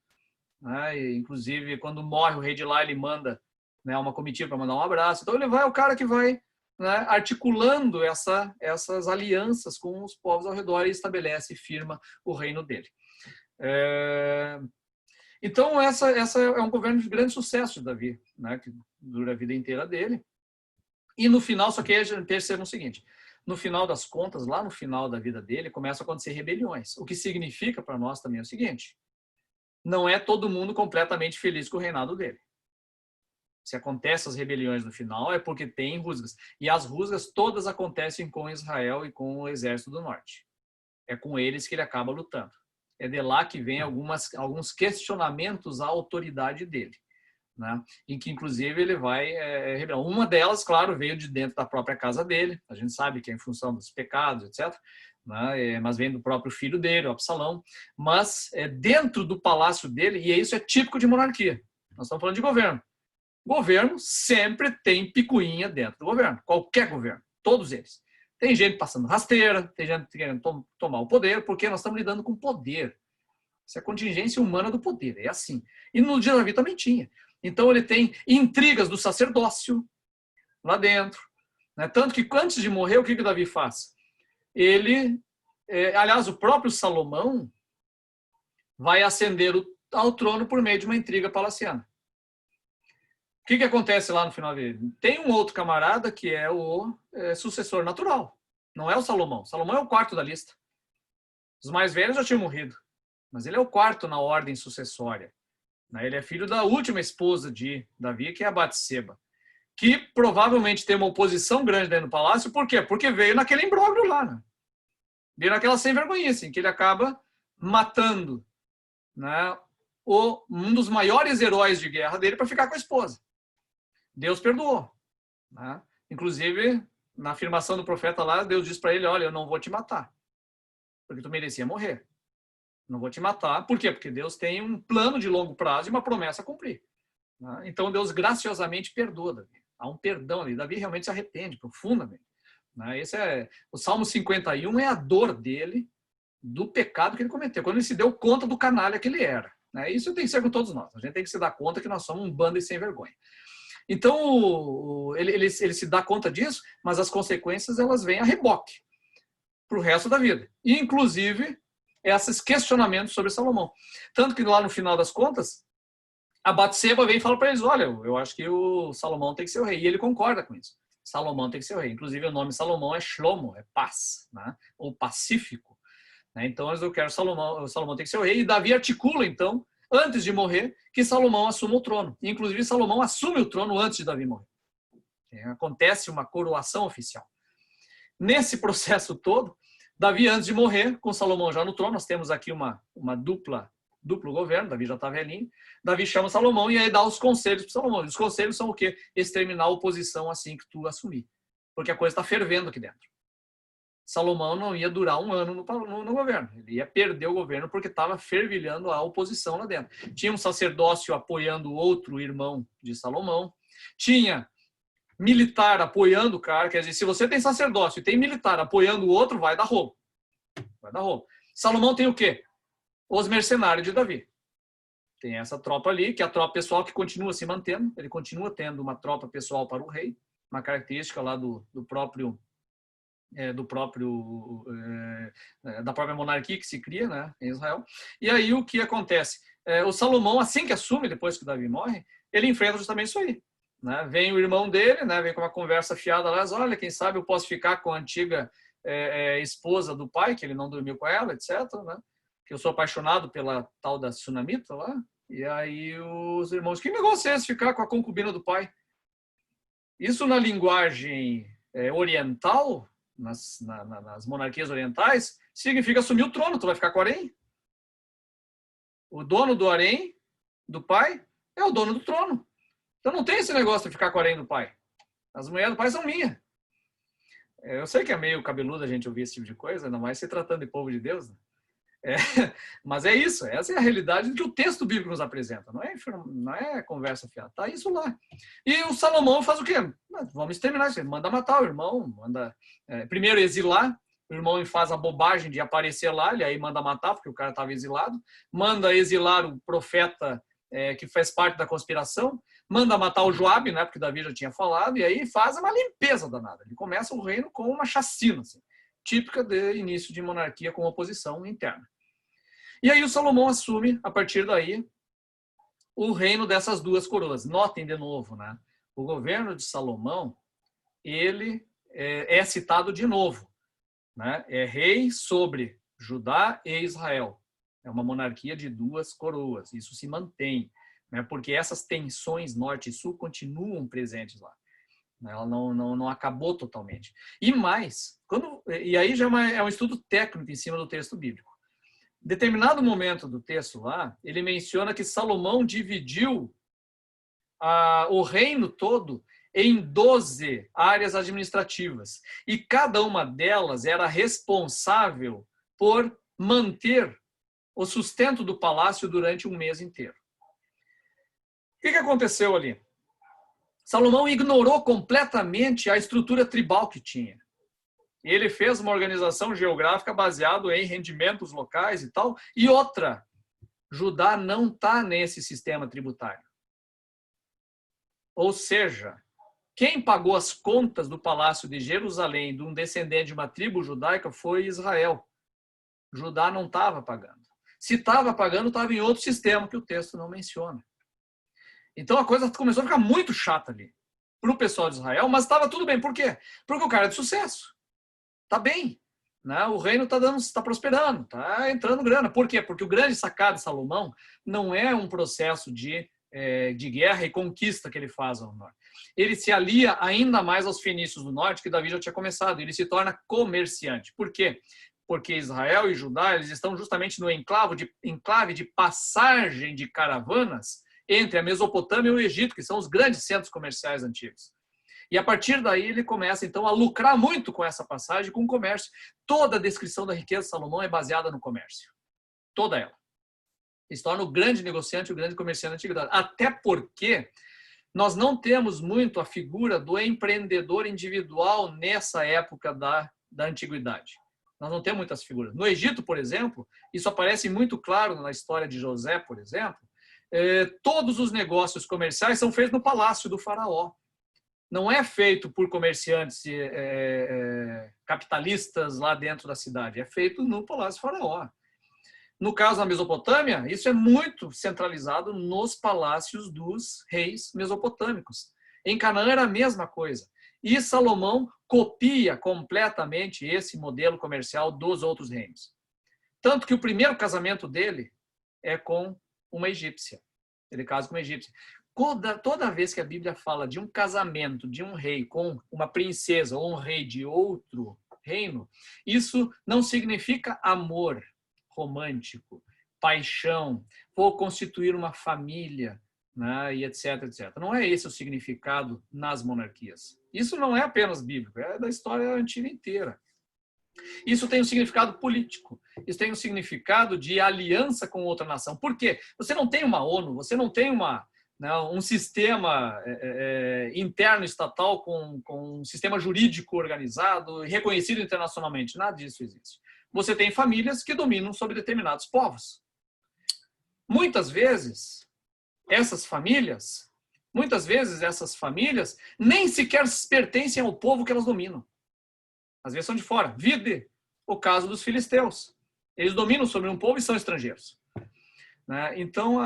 Né? E, inclusive, quando morre o rei de lá, ele manda, né, uma comitiva para mandar um abraço. Então, é o cara que vai, né, articulando essas alianças com os povos ao redor e estabelece e firma o reino dele. Então, essa é um governo de grande sucesso de Davi, né, que dura a vida inteira dele. E no final, só que a gente percebe o seguinte, no final das contas, lá no final da vida dele, começam a acontecer rebeliões. O que significa para nós também é o seguinte, não é todo mundo completamente feliz com o reinado dele. Se acontecem as rebeliões no final, é porque tem rusgas. E as rusgas todas acontecem com Israel e com o exército do norte. É com eles que ele acaba lutando. É de lá que vem alguns questionamentos à autoridade dele. Né? Em que, inclusive, ele vai rebelar. Uma delas, claro, veio de dentro da própria casa dele. A gente sabe que é em função dos pecados, etc. Né? Mas vem do próprio filho dele, o Absalão. Mas dentro do palácio dele, e isso é típico de monarquia. Nós estamos falando de governo. Governo sempre tem picuinha dentro do governo. Qualquer governo. Todos eles. Tem gente passando rasteira, tem gente querendo tomar o poder, porque nós estamos lidando com poder. Isso é a contingência humana do poder. É assim. E no dia da Davi também tinha. Então ele tem intrigas do sacerdócio lá dentro. Né? Tanto que antes de morrer, o que Davi faz? Ele, aliás, o próprio Salomão vai ascender ao trono por meio de uma intriga palaciana. O que acontece lá no final dele? Tem um outro camarada que é o sucessor natural. Não é o Salomão. Salomão é o quarto da lista. Os mais velhos já tinham morrido. Mas ele é o quarto na ordem sucessória. Ele é filho da última esposa de Davi, que é a Batseba, que provavelmente tem uma oposição grande dentro do palácio. Por quê? Porque veio naquele imbróglio lá. Né? Veio naquela sem-vergonhice, em que ele acaba matando, né, um dos maiores heróis de guerra dele para ficar com a esposa. Deus perdoou. Né? Inclusive, na afirmação do profeta lá, Deus diz para ele, olha, eu não vou te matar, porque tu merecia morrer. Não vou te matar. Por quê? Porque Deus tem um plano de longo prazo e uma promessa a cumprir. Né? Então, Deus graciosamente perdoa Davi. Há um perdão ali. Davi realmente se arrepende profundamente. Né? O Salmo 51 é a dor dele do pecado que ele cometeu, quando ele se deu conta do canalha que ele era. Né? Isso tem que ser com todos nós. A gente tem que se dar conta que nós somos um bando de sem vergonha. Então, ele se dá conta disso, mas as consequências elas vêm a reboque para o resto da vida. E, inclusive, esses questionamentos sobre Salomão. Tanto que lá no final das contas, a Batseba vem e fala para eles, olha, eu acho que o Salomão tem que ser o rei. E ele concorda com isso. Salomão tem que ser o rei. Inclusive, o nome Salomão é Shlomo, é paz, né? Ou pacífico. Então, eu quero Salomão tem que ser o rei. E Davi articula, então, antes de morrer, que Salomão assuma o trono. E, inclusive, Salomão assume o trono antes de Davi morrer. Acontece uma coroação oficial. Nesse processo todo, Davi, antes de morrer, com Salomão já no trono, nós temos aqui uma duplo governo, Davi já está velhinho, Davi chama Salomão e aí dá os conselhos para Salomão. Os conselhos são o quê? Exterminar a oposição assim que tu assumir. Porque a coisa está fervendo aqui dentro. Salomão não ia durar um ano no governo. Ele ia perder o governo porque estava fervilhando a oposição lá dentro. Tinha um sacerdócio apoiando outro irmão de Salomão. Tinha militar apoiando o cara. Quer dizer, se você tem sacerdócio e tem militar apoiando o outro, vai dar rolo. Vai dar rolo. Salomão tem o quê? Os mercenários de Davi. Tem essa tropa ali, que é a tropa pessoal que continua se mantendo. Ele continua tendo uma tropa pessoal para o rei. Uma característica lá da própria monarquia que se cria, né, em Israel. E aí o que acontece? O Salomão, assim que assume, depois que Davi morre, ele enfrenta justamente isso aí. Né? Vem o irmão dele, né, vem com uma conversa fiada lá, olha, quem sabe eu posso ficar com a antiga esposa do pai, que ele não dormiu com ela, etc. Né? Que eu sou apaixonado pela tal da Sunamita lá. E aí os irmãos, que negócio é esse, ficar com a concubina do pai? Isso na linguagem oriental, nas monarquias orientais, significa assumir o trono. Tu vai ficar com o harém. O dono do harém, do pai, é o dono do trono. Então não tem esse negócio de ficar com o harém do pai. As mulheres do pai são minhas. Eu sei que é meio cabeludo a gente ouvir esse tipo de coisa, ainda mais se tratando de povo de Deus, né? Mas é isso, essa é a realidade que o texto bíblico nos apresenta, não é conversa fiada, tá isso lá. E o Salomão faz o quê? Vamos exterminar isso, manda matar o irmão, manda primeiro exilar, o irmão faz a bobagem de aparecer lá, ele aí manda matar, porque o cara estava exilado, manda exilar o profeta que faz parte da conspiração, manda matar o Joabe, né, porque Davi já tinha falado, e aí faz uma limpeza danada, ele começa o reino com uma chacina, assim, típica de início de monarquia com oposição interna. E aí o Salomão assume, a partir daí, o reino dessas duas coroas. Notem de novo, né? O governo de Salomão, ele é citado de novo. Né? É rei sobre Judá e Israel. É uma monarquia de duas coroas. Isso se mantém, né? Porque essas tensões norte e sul continuam presentes lá. Ela não acabou totalmente. E mais, e aí já é um estudo técnico em cima do texto bíblico. Em determinado momento do texto lá, ele menciona que Salomão dividiu o reino todo em 12 áreas administrativas. E cada uma delas era responsável por manter o sustento do palácio durante um mês inteiro. O que aconteceu ali? Salomão ignorou completamente a estrutura tribal que tinha. Ele fez uma organização geográfica baseada em rendimentos locais e tal. E outra, Judá não está nesse sistema tributário. Ou seja, quem pagou as contas do palácio de Jerusalém de um descendente de uma tribo judaica foi Israel. Judá não estava pagando. Se estava pagando, estava em outro sistema que o texto não menciona. Então a coisa começou a ficar muito chata ali para o pessoal de Israel, mas estava tudo bem. Por quê? Porque o cara é de sucesso. Está bem. Né? O reino está prosperando, está entrando grana. Por quê? Porque o grande sacado de Salomão não é um processo de guerra e conquista que ele faz ao norte. Ele se alia ainda mais aos fenícios do norte, que Davi já tinha começado. Ele se torna comerciante. Por quê? Porque Israel e Judá eles estão justamente no enclave de passagem de caravanas entre a Mesopotâmia e o Egito, que são os grandes centros comerciais antigos. E a partir daí ele começa então a lucrar muito com essa passagem, com o comércio. Toda a descrição da riqueza de Salomão é baseada no comércio. Toda ela. Ele se torna o grande negociante, o grande comerciante da antiguidade. Até porque nós não temos muito a figura do empreendedor individual nessa época da antiguidade. Nós não temos muitas figuras. No Egito, por exemplo, isso aparece muito claro na história de José, por exemplo. Todos os negócios comerciais são feitos no palácio do faraó. Não é feito por comerciantes capitalistas lá dentro da cidade. É feito no palácio do faraó. No caso da Mesopotâmia, isso é muito centralizado nos palácios dos reis mesopotâmicos. Em Canaã era a mesma coisa. E Salomão copia completamente esse modelo comercial dos outros reinos. Tanto que o primeiro casamento dele é com uma egípcia. Ele casa com uma egípcia. Toda vez que a Bíblia fala de um casamento de um rei com uma princesa ou um rei de outro reino, isso não significa amor romântico, paixão, vou constituir uma família, né, e etc, etc. Não é esse o significado nas monarquias. Isso não é apenas bíblico, é da história antiga inteira. Isso tem um significado político, isso tem um significado de aliança com outra nação. Por quê? Você não tem uma ONU, você não tem um sistema interno estatal com um sistema jurídico organizado e reconhecido internacionalmente. Nada disso existe. Você tem famílias que dominam sobre determinados povos. Muitas vezes, essas famílias nem sequer pertencem ao povo que elas dominam. Às vezes são de fora. Vide o caso dos filisteus. Eles dominam sobre um povo e são estrangeiros. Então,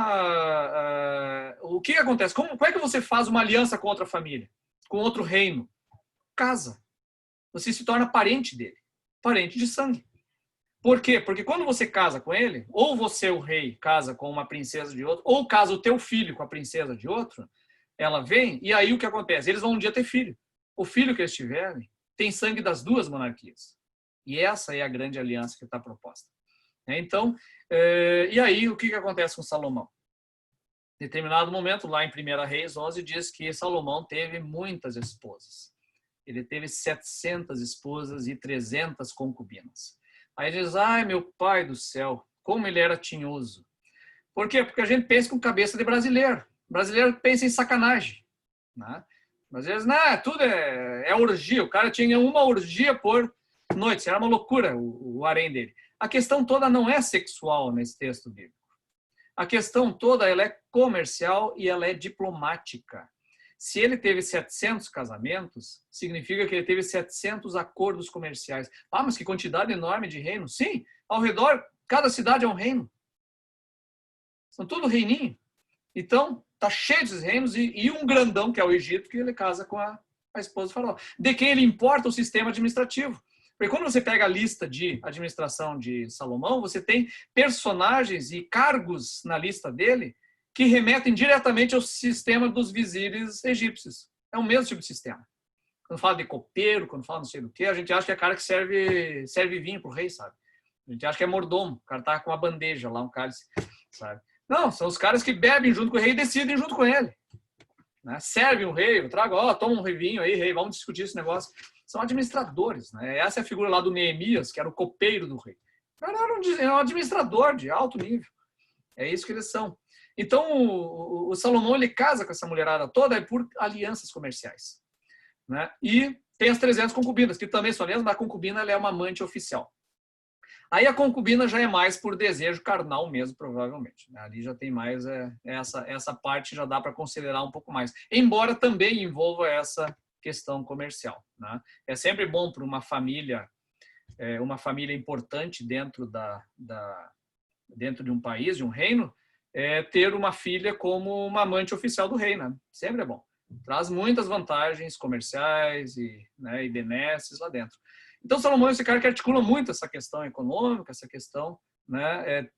o que acontece? Como é que você faz uma aliança com outra família? Com outro reino? Casa. Você se torna parente dele. Parente de sangue. Por quê? Porque quando você casa com ele, ou você, o rei, casa com uma princesa de outro, ou casa o teu filho com a princesa de outro, ela vem, e aí o que acontece? Eles vão um dia ter filho. O filho que eles tiverem tem sangue das duas monarquias. E essa é a grande aliança que está proposta. Então, e aí o que acontece com Salomão? Em determinado momento, lá em 1 Reis 11, diz que Salomão teve muitas esposas. Ele teve 700 esposas e 300 concubinas. Aí diz, ai meu pai do céu, como ele era tinhoso. Por quê? Porque a gente pensa com cabeça de brasileiro. O brasileiro pensa em sacanagem. Né? Às vezes, tudo é orgia. O cara tinha uma orgia por noite. Isso era uma loucura o harém dele. A questão toda não é sexual nesse texto bíblico. A questão toda ela é comercial e ela é diplomática. Se ele teve 700 casamentos, significa que ele teve 700 acordos comerciais. Mas que quantidade enorme de reinos. Sim, ao redor, cada cidade é um reino. São tudo reininho. Então, está cheio de reinos e um grandão, que é o Egito, que ele casa com a esposa do faraó. De quem ele importa o sistema administrativo. Porque quando você pega a lista de administração de Salomão, você tem personagens e cargos na lista dele que remetem diretamente ao sistema dos vizires egípcios. É o mesmo tipo de sistema. Quando fala de copeiro, quando fala não sei do que, a gente acha que é cara que serve vinho para o rei, sabe? A gente acha que é mordomo. O cara está com uma bandeja lá, um cálice, sabe? Não, são os caras que bebem junto com o rei e decidem junto com ele. Né? Servem o rei, toma um vinho aí, rei, vamos discutir esse negócio. São administradores. Né? Essa é a figura lá do Neemias, que era o copeiro do rei. Era um administrador de alto nível. É isso que eles são. Então, o Salomão ele casa com essa mulherada toda por alianças comerciais. Né? E tem as 300 concubinas, que também são alianças, mas a concubina ela é uma amante oficial. Aí a concubina já é mais por desejo carnal mesmo, provavelmente. Né? Ali já tem mais, essa parte já dá para considerar um pouco mais. Embora também envolva essa questão comercial. Né? É sempre bom para uma família importante dentro de um país, de um reino, ter uma filha como uma amante oficial do rei. Né? Sempre é bom. Traz muitas vantagens comerciais e benesses lá dentro. Então, Salomão é esse cara que articula muito essa questão econômica, essa questão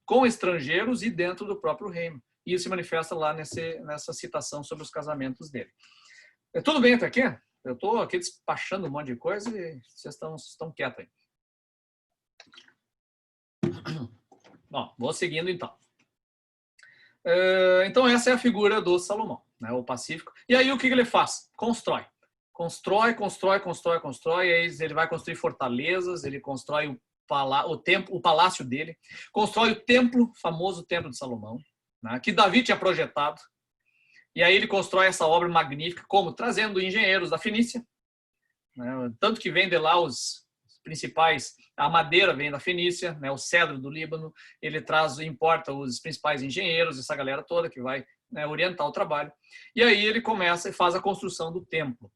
com estrangeiros e dentro do próprio reino. E isso se manifesta lá nessa citação sobre os casamentos dele. Tudo bem até aqui? Eu estou aqui despachando um monte de coisa e vocês estão quietos aí. Bom, vou seguindo então. Então, essa é a figura do Salomão, né, o pacífico. E aí, o que ele faz? Constrói, e aí ele vai construir fortalezas, ele constrói o palácio dele, constrói o templo, famoso templo de Salomão, né, que Davi tinha projetado, e aí ele constrói essa obra magnífica, como? Trazendo engenheiros da Fenícia, né, tanto que vem de lá os principais, a madeira vem da Fenícia, né, o cedro do Líbano, ele importa os principais engenheiros, essa galera toda que vai, né, orientar o trabalho. E aí ele começa e faz a construção do templo.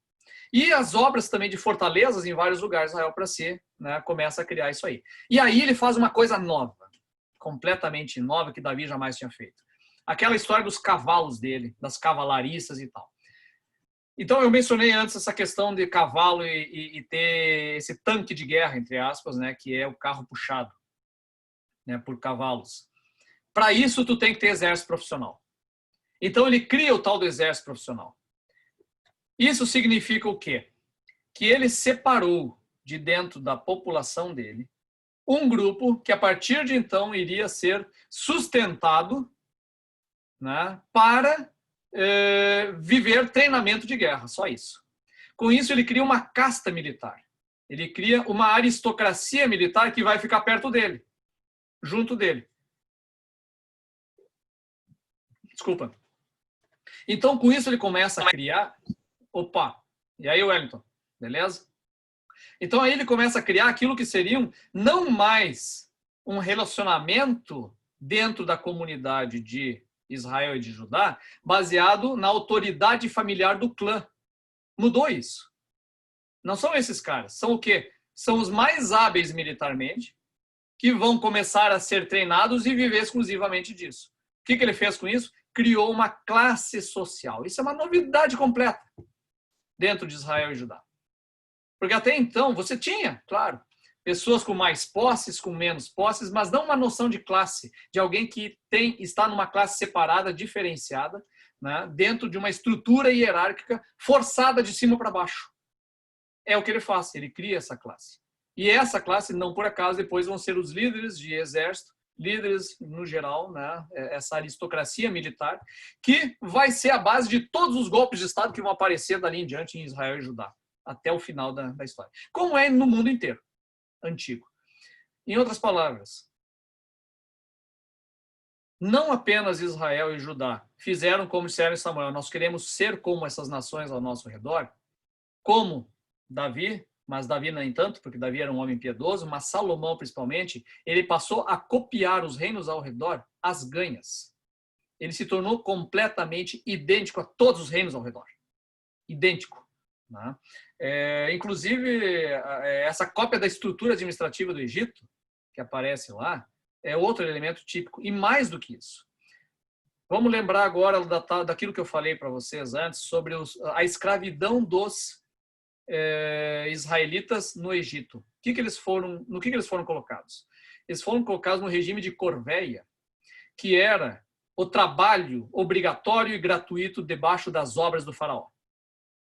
E as obras também de fortalezas em vários lugares de Israel para si, né, começa a criar isso aí. E aí ele faz uma coisa nova, completamente nova, que Davi jamais tinha feito. Aquela história dos cavalos dele, das cavalariças e tal. Então, eu mencionei antes essa questão de cavalo e ter esse tanque de guerra, entre aspas, né, que é o carro puxado, né, por cavalos. Para isso, tu tem que ter exército profissional. Então, ele cria o tal do exército profissional. Isso significa o quê? Que ele separou de dentro da população dele um grupo que, a partir de então, iria ser sustentado, né, para viver treinamento de guerra, só isso. Com isso, ele cria uma casta militar. Ele cria uma aristocracia militar que vai ficar perto dele, junto dele. Desculpa. Então, com isso, ele começa a criar... Opa! E aí, Wellington? Beleza? Então, aí ele começa a criar aquilo que seriam não mais um relacionamento dentro da comunidade de Israel e de Judá, baseado na autoridade familiar do clã. Mudou isso. Não são esses caras. São o quê? São os mais hábeis militarmente, que vão começar a ser treinados e viver exclusivamente disso. O que ele fez com isso? Criou uma classe social. Isso é uma novidade completa dentro de Israel e Judá. Porque até então você tinha, claro, pessoas com mais posses, com menos posses, mas não uma noção de classe, de alguém que está numa classe separada, diferenciada, né, dentro de uma estrutura hierárquica forçada de cima para baixo. É o que ele faz, ele cria essa classe. E essa classe, não por acaso, depois vão ser os líderes de exército, líderes no geral, né, essa aristocracia militar, que vai ser a base de todos os golpes de Estado que vão aparecer dali em diante em Israel e Judá, até o final da história. Como é no mundo inteiro antigo. Em outras palavras, não apenas Israel e Judá fizeram como disseram em Samuel, nós queremos ser como essas nações ao nosso redor, como Davi, mas Davi nem tanto, porque Davi era um homem piedoso, mas Salomão principalmente, ele passou a copiar os reinos ao redor às ganhas. Ele se tornou completamente idêntico a todos os reinos ao redor. Idêntico. Né? Inclusive, essa cópia da estrutura administrativa do Egito, que aparece lá, é outro elemento típico. E mais do que isso. Vamos lembrar agora daquilo que eu falei para vocês antes, sobre a escravidão dos israelitas no Egito. No que eles foram colocados? Eles foram colocados no regime de corveia, que era o trabalho obrigatório e gratuito debaixo das obras do faraó.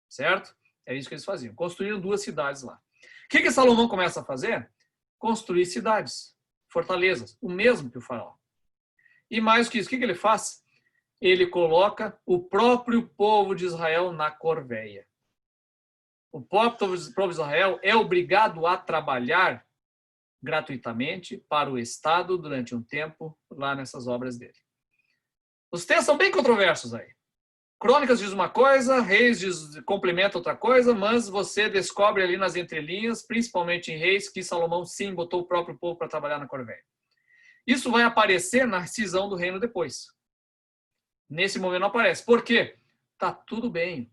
Certo? É isso que eles faziam. Construíram 2 cidades lá. O que Salomão começa a fazer? Construir cidades, fortalezas, o mesmo que o faraó. E mais que isso, o que ele faz? Ele coloca o próprio povo de Israel na corveia. O próprio povo de Israel é obrigado a trabalhar gratuitamente para o Estado durante um tempo lá nessas obras dele. Os textos são bem controversos aí. Crônicas diz uma coisa, Reis complementa outra coisa, mas você descobre ali nas entrelinhas, principalmente em Reis, que Salomão sim botou o próprio povo para trabalhar na corveia. Isso vai aparecer na cisão do reino depois. Nesse momento não aparece. Por quê? Tá tudo bem.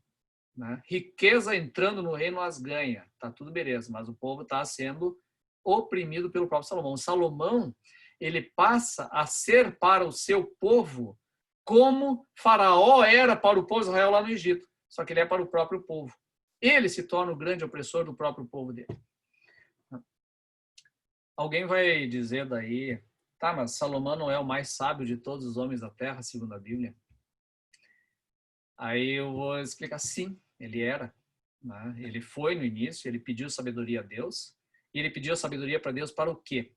Né? Riqueza entrando no reino as ganha. Tá tudo beleza, mas o povo está sendo oprimido pelo próprio Salomão. Salomão, ele passa a ser para o seu povo como Faraó era para o povo de Israel lá no Egito, só que ele é para o próprio povo. Ele se torna o grande opressor do próprio povo dele. Alguém vai dizer daí, tá, mas Salomão não é o mais sábio de todos os homens da terra, segundo a Bíblia? Aí eu vou explicar, sim, ele era. Né? Ele foi no início, ele pediu sabedoria a Deus, e ele pediu sabedoria para Deus para o quê?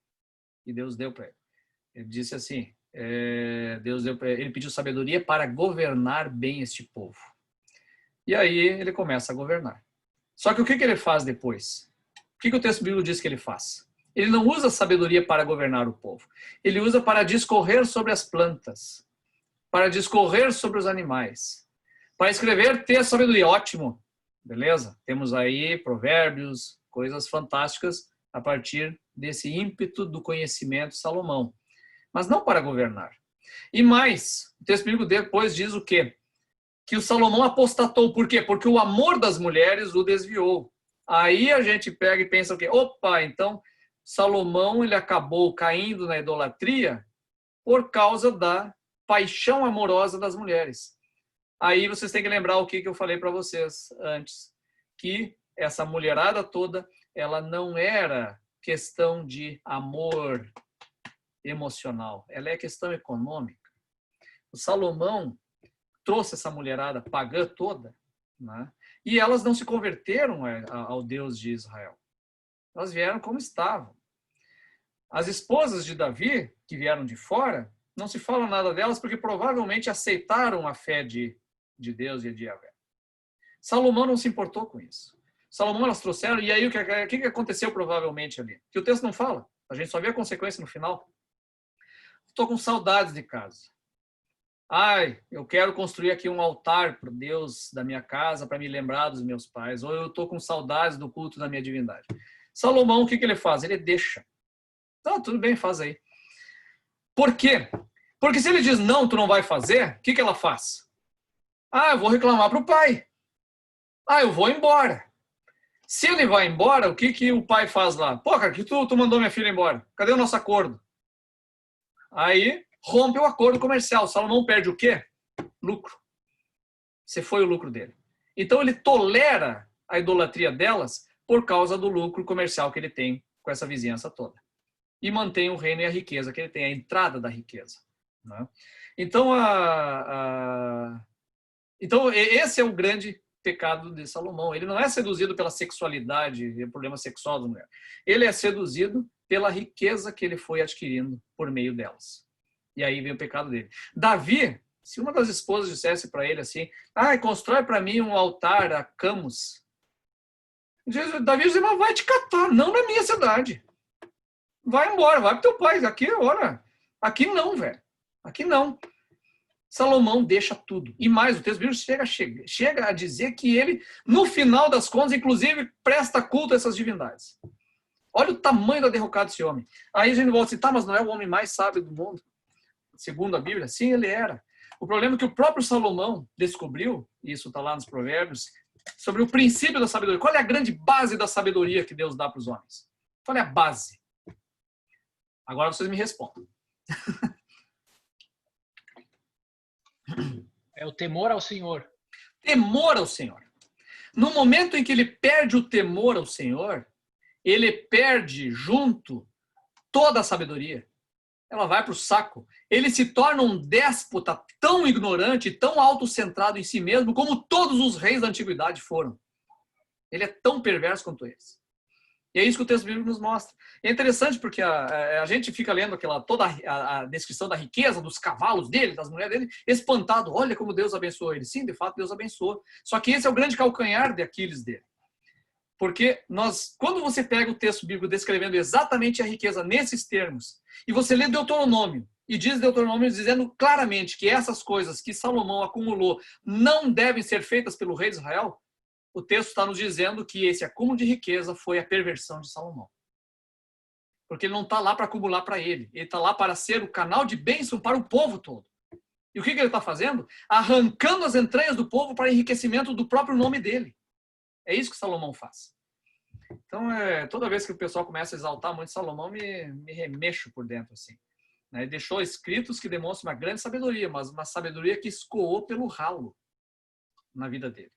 E Deus deu para ele. Ele disse assim, ele pediu sabedoria para governar bem este povo. E aí ele começa a governar. Só que o que ele faz depois? O que o texto bíblico diz que ele faz? Ele não usa sabedoria para governar o povo. Ele usa para discorrer sobre as plantas, para discorrer sobre os animais, para escrever ter sabedoria. Ótimo, beleza? Temos aí provérbios, coisas fantásticas a partir desse ímpeto do conhecimento de Salomão, mas não para governar. E mais, o texto bíblico depois diz o quê? Que o Salomão apostatou. Por quê? Porque o amor das mulheres o desviou. Aí a gente pega e pensa o quê? Opa, então Salomão ele acabou caindo na idolatria por causa da paixão amorosa das mulheres. Aí vocês têm que lembrar o que eu falei para vocês antes, que essa mulherada toda, ela não era questão de amor emocional, ela é questão econômica. O Salomão trouxe essa mulherada pagã toda, né? E elas não se converteram ao Deus de Israel. Elas vieram como estavam. As esposas de Davi, que vieram de fora, não se fala nada delas porque provavelmente aceitaram a fé de Deus e de Yahvé. Salomão não se importou com isso. Salomão elas trouxeram, e aí o que aconteceu provavelmente ali? Que o texto não fala, a gente só vê a consequência no final. Estou com saudades de casa. Ai, eu quero construir aqui um altar para Deus da minha casa para me lembrar dos meus pais. Ou eu estou com saudades do culto da minha divindade. Salomão, o que ele faz? Ele deixa. Tá, tudo bem, faz aí. Por quê? Porque se ele diz, não, tu não vai fazer, o que ela faz? Ah, eu vou reclamar para o pai. Ah, eu vou embora. Se ele vai embora, o que o pai faz lá? Pô, cara, que tu mandou minha filha embora? Cadê o nosso acordo? Aí rompe o acordo comercial. Salomão perde o quê? Lucro. Você foi o lucro dele. Então ele tolera a idolatria delas por causa do lucro comercial que ele tem com essa vizinhança toda. E mantém o reino e a riqueza que ele tem, a entrada da riqueza. Né? Então, então, esse é o grande pecado de Salomão. Ele não é seduzido pela sexualidade e problema sexual da mulher. Ele é seduzido pela riqueza que ele foi adquirindo por meio delas. E aí vem o pecado dele. Davi, se uma das esposas dissesse para ele assim, constrói para mim um altar a Camus. Davi dizia, mas vai te catar, não na minha cidade. Vai embora, vai pro teu pai. Aqui, olha, aqui não, velho. Aqui não. Salomão deixa tudo. E mais, o texto bíblico chega a dizer que ele, no final das contas, inclusive, presta culto a essas divindades. Olha o tamanho da derrocada desse homem. Aí a gente volta assim, mas não é o homem mais sábio do mundo? Segundo a Bíblia? Sim, ele era. O problema é que o próprio Salomão descobriu, e isso está lá nos Provérbios, sobre o princípio da sabedoria. Qual é a grande base da sabedoria que Deus dá para os homens? Qual é a base? Agora vocês me respondam. É o temor ao Senhor. Temor ao Senhor. No momento em que ele perde o temor ao Senhor, ele perde junto toda a sabedoria. Ela vai para o saco. Ele se torna um déspota tão ignorante, tão autocentrado em si mesmo, como todos os reis da antiguidade foram. Ele é tão perverso quanto eles. E é isso que o texto bíblico nos mostra. É interessante porque a gente fica lendo toda a descrição da riqueza, dos cavalos dele, das mulheres dele, espantado. Olha como Deus abençoou ele. Sim, de fato, Deus abençoou. Só que esse é o grande calcanhar de Aquiles dele. Porque quando você pega o texto bíblico descrevendo exatamente a riqueza nesses termos, e você lê Deuteronômio, e diz Deuteronômio dizendo claramente que essas coisas que Salomão acumulou não devem ser feitas pelo rei de Israel, o texto está nos dizendo que esse acúmulo de riqueza foi a perversão de Salomão. Porque ele não está lá para acumular para ele. Ele está lá para ser o canal de bênção para o povo todo. E o que ele está fazendo? Arrancando as entranhas do povo para enriquecimento do próprio nome dele. É isso que Salomão faz. Então, toda vez que o pessoal começa a exaltar muito Salomão, me remexo por dentro. Assim. Ele deixou escritos que demonstram uma grande sabedoria, mas uma sabedoria que escoou pelo ralo na vida dele.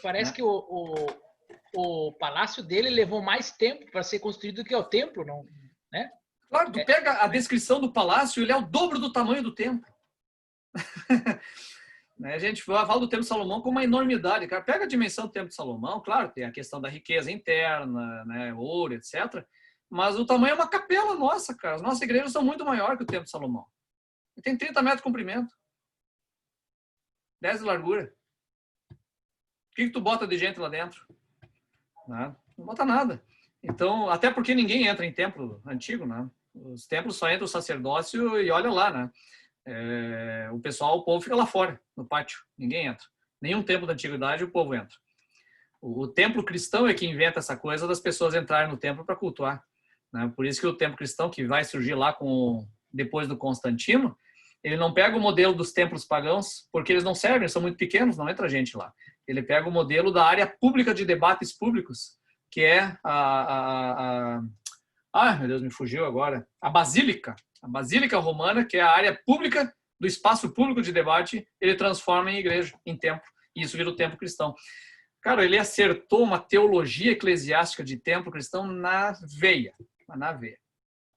Parece que o palácio dele levou mais tempo para ser construído do que o templo, não? Né? Claro, tu pega a descrição do palácio, ele é o dobro do tamanho do templo. A gente fala do templo de Salomão como uma enormidade. Cara, pega a dimensão do templo de Salomão, claro, tem a questão da riqueza interna, né, ouro, etc. Mas o tamanho é uma capela nossa, cara. As nossas igrejas são muito maiores que o templo de Salomão. E tem 30 metros de comprimento, 10 de largura. O que tu bota de gente lá dentro? Não bota nada. Então, até porque ninguém entra em templo antigo, né? Os templos só entra o sacerdócio e olha lá, né? O povo fica lá fora, no pátio. Ninguém entra. Nenhum templo da antiguidade o povo entra. O templo cristão é que inventa essa coisa das pessoas entrarem no templo para cultuar, né? Por isso que o templo cristão, que vai surgir lá depois do Constantino, ele não pega o modelo dos templos pagãos, porque eles não servem, são muito pequenos, não entra gente lá. Ele pega o modelo da área pública de debates públicos, que é meu Deus, me fugiu agora. A Basílica Romana, que é a área pública do espaço público de debate, ele transforma em igreja, em templo, e isso vira o templo cristão. Cara, ele acertou uma teologia eclesiástica de templo cristão na veia.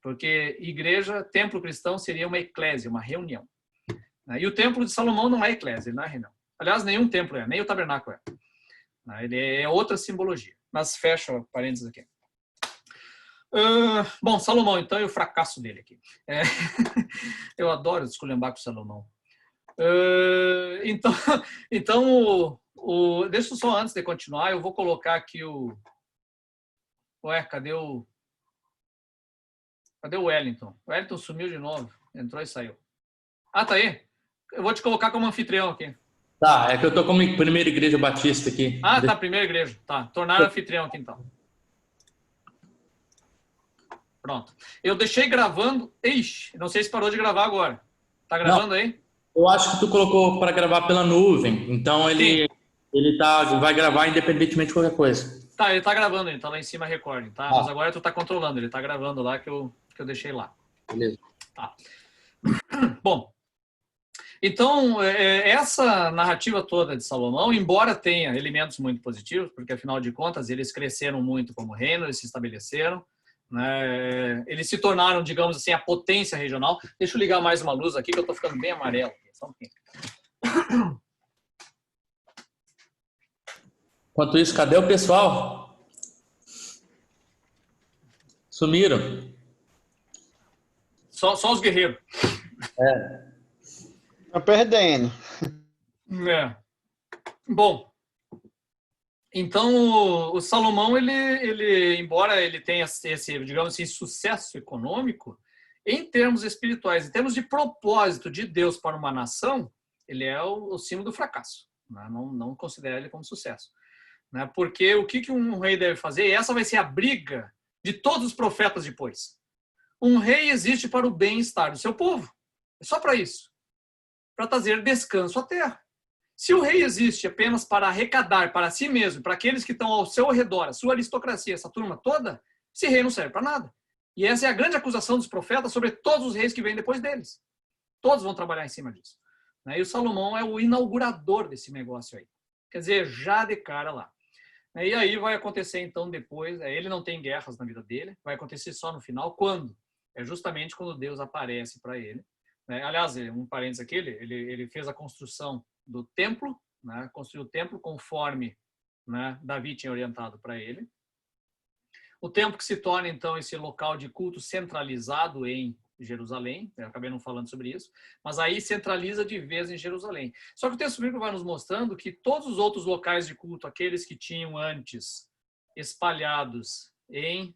Porque igreja, templo cristão seria uma eclésia, uma reunião. E o templo de Salomão não é eclésia, ele não é reunião. Aliás, nenhum templo é, nem o tabernáculo é. Ele é outra simbologia. Mas fecha parênteses aqui. Bom, Salomão, então, e o fracasso dele aqui. Eu adoro esculhambar com Salomão. Então deixa eu só, antes de continuar, eu vou colocar aqui cadê o Wellington? O Wellington sumiu de novo. Entrou e saiu. Ah, tá aí? Eu vou te colocar como anfitrião aqui. Tá, é que eu tô como primeira igreja batista aqui. Ah, tá, primeira igreja. Tá, tornar anfitrião aqui então. Pronto. Eu deixei gravando. Ixi, não sei se parou de gravar agora. Tá gravando não, aí? Eu acho que tu colocou para gravar pela nuvem. Então ele vai gravar independentemente de qualquer coisa. Tá, ele tá gravando, ele tá lá em cima recording, tá? Mas agora tu tá controlando, ele tá gravando lá que eu deixei lá. Beleza. Tá. Bom, então, essa narrativa toda de Salomão, embora tenha elementos muito positivos, porque afinal de contas eles cresceram muito como reino, eles se estabeleceram, né? Eles se tornaram, digamos assim, a potência regional. Deixa eu ligar mais uma luz aqui que eu tô ficando bem amarelo. Só um pouquinho. Enquanto isso, cadê o pessoal? Sumiram. Só os guerreiros. Tá perdendo. Bom, então o Salomão, ele embora ele tenha esse, digamos assim, sucesso econômico, em termos espirituais, em termos de propósito de Deus para uma nação, ele é o símbolo do fracasso. Né? Não considera ele como sucesso. Né? Porque o que um rei deve fazer? E essa vai ser a briga de todos os profetas depois. Um rei existe para o bem-estar do seu povo. É só para isso. Para trazer descanso à terra. Se o rei existe apenas para arrecadar para si mesmo, para aqueles que estão ao seu redor, a sua aristocracia, essa turma toda, esse rei não serve para nada. E essa é a grande acusação dos profetas sobre todos os reis que vêm depois deles. Todos vão trabalhar em cima disso. E o Salomão é o inaugurador desse negócio aí. Quer dizer, já de cara lá. E aí vai acontecer então depois, ele não tem guerras na vida dele, vai acontecer só no final. Quando? É justamente quando Deus aparece para ele. Aliás, um parênteses aqui, ele fez a construção do templo, né? Construiu o templo conforme, né, Davi tinha orientado para ele. O templo que se torna, então, esse local de culto centralizado em Jerusalém, eu acabei não falando sobre isso, mas aí centraliza de vez em Jerusalém. Só que o texto bíblico vai nos mostrando que todos os outros locais de culto, aqueles que tinham antes espalhados em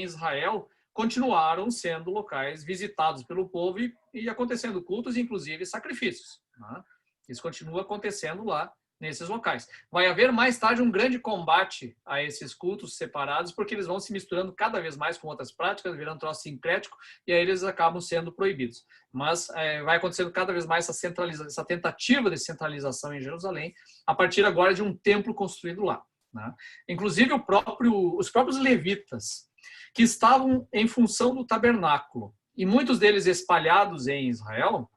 Israel, continuaram sendo locais visitados pelo povo e acontecendo cultos, inclusive sacrifícios. Né? Isso continua acontecendo lá nesses locais. Vai haver mais tarde um grande combate a esses cultos separados, porque eles vão se misturando cada vez mais com outras práticas, virando troço sincrético, e aí eles acabam sendo proibidos. Mas vai acontecendo cada vez mais essa tentativa de centralização em Jerusalém, a partir agora de um templo construído lá. Né? Inclusive os próprios levitas, que estavam em função do tabernáculo, e muitos deles espalhados em Israel,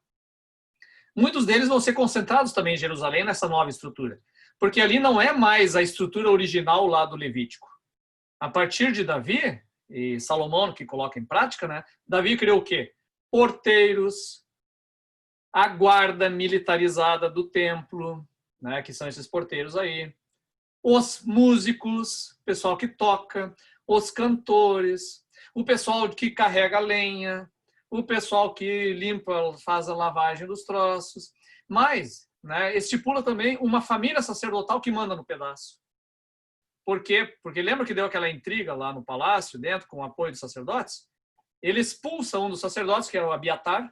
muitos deles vão ser concentrados também em Jerusalém, nessa nova estrutura. Porque ali não é mais a estrutura original lá do Levítico. A partir de Davi, e Salomão que coloca em prática, né? Davi criou o quê? Porteiros, a guarda militarizada do templo, né? Que são esses porteiros aí. Os músicos, pessoal que toca, os cantores, o pessoal que carrega lenha, o pessoal que limpa, faz a lavagem dos troços. Mas, né, estipula também uma família sacerdotal que manda no pedaço. Por quê? Porque lembra que deu aquela intriga lá no palácio, dentro, com o apoio dos sacerdotes? Ele expulsa um dos sacerdotes, que era o Abiatar.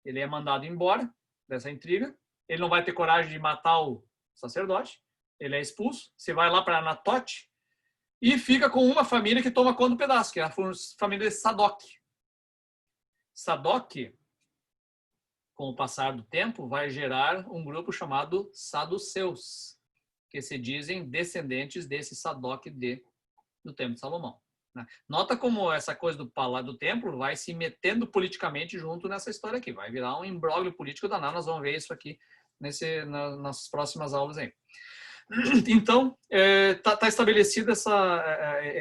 Ele é mandado embora dessa intriga. Ele não vai ter coragem de matar o sacerdote. ele é expulso, você vai lá para Anatote e fica com uma família que toma conta do pedaço, que é a família de Sadoc. Sadoc, com o passar do tempo, vai gerar um grupo chamado Saduceus, que se dizem descendentes desse Sadoc do Templo de Salomão. Nota como essa coisa do templo vai se metendo politicamente junto nessa história aqui. Vai virar um imbróglio político danado. Nós vamos ver isso aqui nas próximas aulas aí. Então, está estabelecido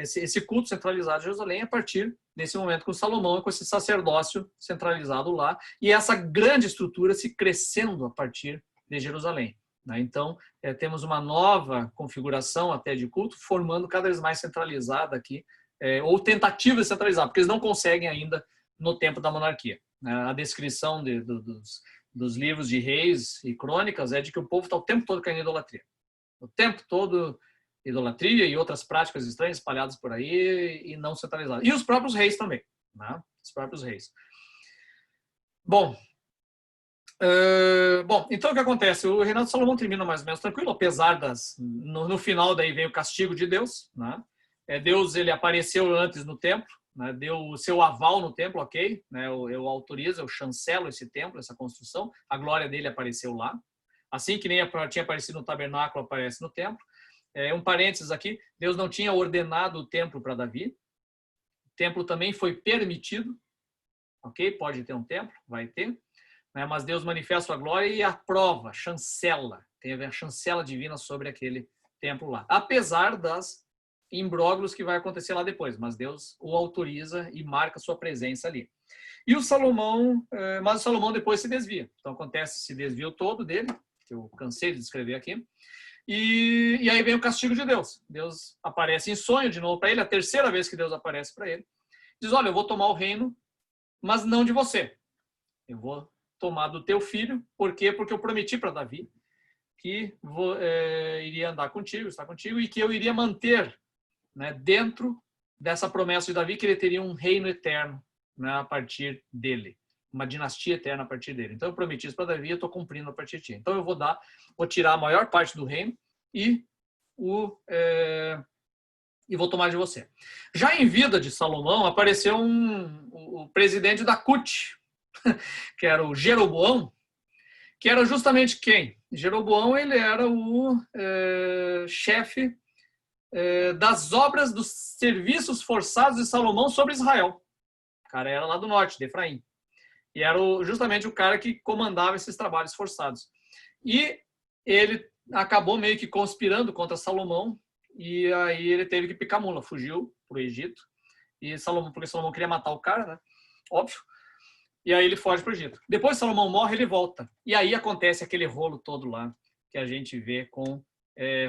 esse culto centralizado de Jerusalém a partir desse momento com Salomão, com esse sacerdócio centralizado lá, e essa grande estrutura se crescendo a partir de Jerusalém. Então, temos uma nova configuração até de culto, formando cada vez mais centralizada aqui, ou tentativa de centralizar, porque eles não conseguem ainda no tempo da monarquia. A descrição dos livros de reis e crônicas é de que o povo está o tempo todo caindo em idolatria. O tempo todo idolatria e outras práticas estranhas espalhadas por aí e não centralizadas. E os próprios reis também. Os próprios reis. Bom, então o que acontece? O reinado de Salomão termina mais ou menos tranquilo, apesar no final daí vem o castigo de Deus. Deus, ele apareceu antes no templo, deu o seu aval no templo, ok, eu autorizo, eu chancelo esse templo, essa construção, a glória dele apareceu lá, assim que nem tinha aparecido no tabernáculo, aparece no templo. Um parênteses aqui, Deus não tinha ordenado o templo para Davi, o templo também foi permitido, ok, pode ter um templo, vai ter, mas Deus manifesta a sua glória e aprova, chancela, teve a chancela divina sobre aquele templo lá, apesar das imbróglios que vai acontecer lá depois, mas Deus o autoriza e marca sua presença ali. E o Salomão, mas o Salomão depois se desvia. Então acontece esse desvio todo dele, que eu cansei de descrever aqui, e aí vem o castigo de Deus. Deus aparece em sonho de novo para ele, a terceira vez que Deus aparece para ele. Diz, olha, eu vou tomar o reino, mas não de você. Eu vou tomar do teu filho. Por quê? Porque eu prometi para Davi que iria andar contigo, estar contigo, e que eu iria manter dentro dessa promessa de Davi, que ele teria um reino eterno a partir dele, uma dinastia eterna a partir dele. Então eu prometi isso para Davi, eu estou cumprindo a partir de ti. Então eu vou tirar a maior parte do reino e vou tomar de você. Já em vida de Salomão, apareceu o presidente da CUT, que era o Jeroboão, que era justamente quem? Jeroboão, ele era o chefe das obras dos serviços forçados de Salomão sobre Israel. O cara era lá do norte, de Efraim. E era justamente o cara que comandava esses trabalhos forçados. E ele acabou meio que conspirando contra Salomão, e aí ele teve que picar mula, fugiu para o Egito, porque Salomão queria matar o cara, né? Óbvio. E aí ele foge para o Egito. Depois Salomão morre, ele volta. E aí acontece aquele rolo todo lá, que a gente vê com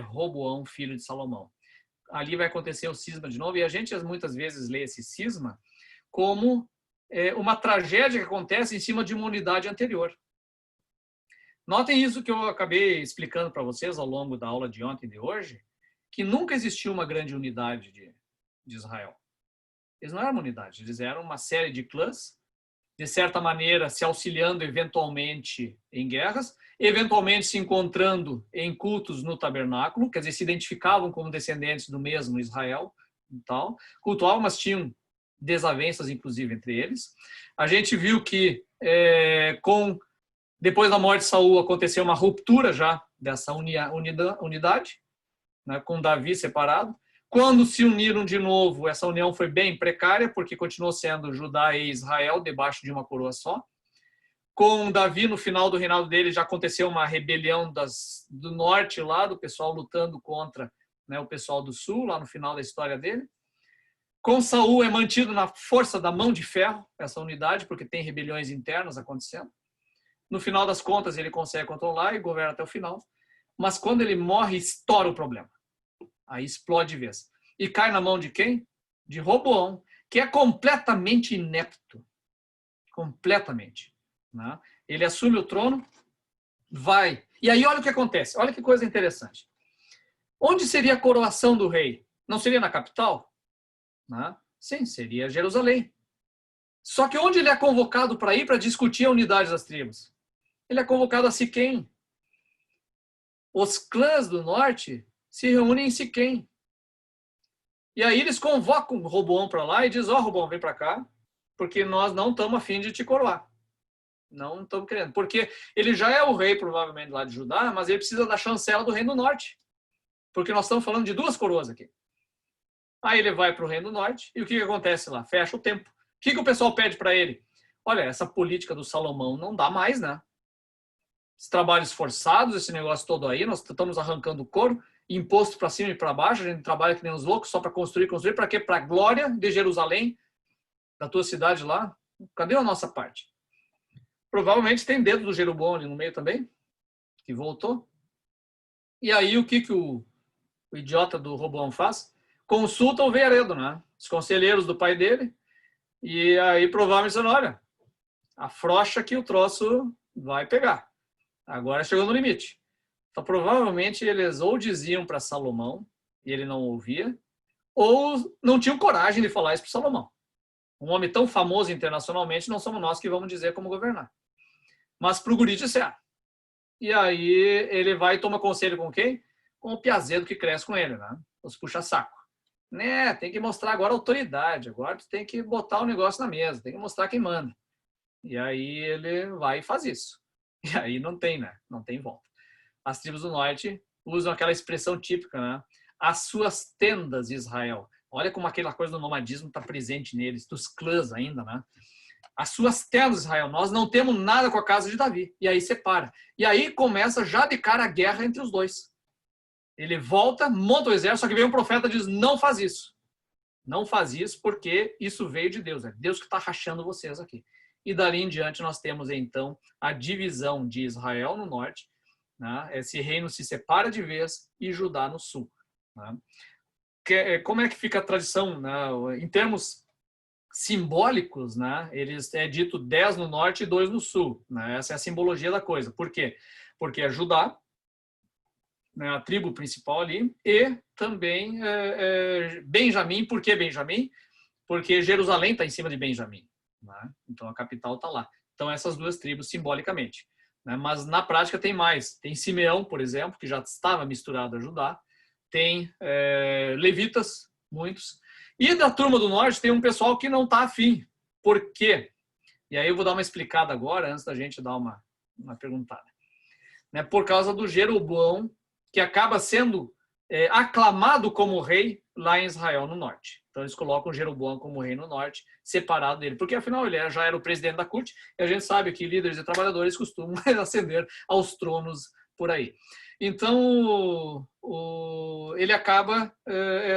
Roboão, filho de Salomão. Ali vai acontecer o cisma de novo, e a gente muitas vezes lê esse cisma como uma tragédia que acontece em cima de uma unidade anterior. Notem isso que eu acabei explicando para vocês ao longo da aula de ontem e de hoje, que nunca existiu uma grande unidade de Israel. Eles não eram uma unidade, eles eram uma série de clãs, de certa maneira se auxiliando eventualmente em guerras, eventualmente se encontrando em cultos no tabernáculo, quer dizer, se identificavam como descendentes do mesmo Israel e tal, cultuavam, mas tinham desavenças, inclusive, entre eles. A gente viu que, depois da morte de Saul, aconteceu uma ruptura já dessa unidade, com Davi separado. Quando se uniram de novo, essa união foi bem precária, porque continuou sendo Judá e Israel debaixo de uma coroa só. Com Davi, no final do reinado dele, já aconteceu uma rebelião do norte lá, do pessoal lutando contra o pessoal do sul, lá no final da história dele. Com Saul é mantido na força da mão de ferro, essa unidade, porque tem rebeliões internas acontecendo. No final das contas, ele consegue controlar e governa até o final. Mas quando ele morre, estoura o problema. Aí explode de vez. E cai na mão de quem? De Roboão, que é completamente inepto. Completamente. Ele assume o trono, vai. E aí olha o que acontece. Olha que coisa interessante. Onde seria a coroação do rei? Não seria na capital? Sim, seria Jerusalém. Só que onde ele é convocado para ir para discutir a unidade das tribos? Ele é convocado a Siquém. os clãs do norte se reúnem em Siquém. E aí eles convocam o Roboão para lá e dizem, Roboão, vem para cá, porque nós não estamos a fim de te coroar. Não estamos querendo. Porque ele já é o rei, provavelmente, lá de Judá, mas ele precisa da chancela do Reino do Norte. Porque nós estamos falando de 2 coroas aqui. Aí ele vai para o Reino do Norte e o que acontece lá? Fecha o tempo. O que o pessoal pede para ele? Olha, essa política do Salomão não dá mais, né? Esses trabalhos forçados, esse negócio todo aí, nós estamos arrancando o couro, imposto para cima e para baixo, a gente trabalha que nem uns loucos só para construir, para quê? Para a glória de Jerusalém, da tua cidade lá. Cadê a nossa parte? Provavelmente tem dedo do Jeroboão ali no meio também, que voltou. E aí o que o idiota do Roboão faz? Consulta o veredo, né? Os conselheiros do pai dele, e aí provavelmente dizendo, olha, afrouxa que o troço vai pegar. Agora chegou no limite. Então, provavelmente, eles ou diziam para Salomão, e ele não ouvia, ou não tinham coragem de falar isso para Salomão. Um homem tão famoso internacionalmente, não somos nós que vamos dizer como governar. Mas para o guri disseram. E aí ele vai e toma conselho com quem? Com o piazedo que cresce com ele, né? Os puxa-saco. Né? Tem que mostrar agora autoridade, agora tu tem que botar o negócio na mesa, tem que mostrar quem manda. E aí ele vai e faz isso. E aí não tem, né? Não tem volta. As tribos do norte usam aquela expressão típica, né? As suas tendas, Israel. Olha como aquela coisa do nomadismo está presente neles, dos clãs ainda, né? As suas tendas, Israel. Nós não temos nada com a casa de Davi. E aí separa. E aí começa já de cara a guerra entre os dois. Ele volta, monta o exército, só que vem um profeta e diz, não faz isso. Não faz isso porque isso veio de Deus. É Deus que está rachando vocês aqui. E dali em diante nós temos, então, a divisão de Israel no norte. Né? Esse reino se separa de vez e Judá no sul. Né? Como é que fica a tradição? Né? Em termos simbólicos, né? Eles é dito 10 no norte e 2 no sul. Né? Essa é a simbologia da coisa. Por quê? Porque é Judá, né, a tribo principal ali, e também Benjamim. Por que Benjamim? Porque Jerusalém está em cima de Benjamim. Né? Então a capital está lá. Então essas 2 tribos simbolicamente. Né? Mas na prática tem mais. Tem Simeão, por exemplo, que já estava misturado a Judá. Tem levitas, muitos. E da turma do norte tem um pessoal que não está afim. Por quê? E aí eu vou dar uma explicada agora, antes da gente dar uma perguntada. Né? Por causa do Jeroboão, que acaba sendo aclamado como rei lá em Israel, no norte. Então eles colocam Jeroboão como rei no norte, separado dele, porque afinal ele já era o presidente da corte, e a gente sabe que líderes e trabalhadores costumam ascender aos tronos por aí. Então ele acaba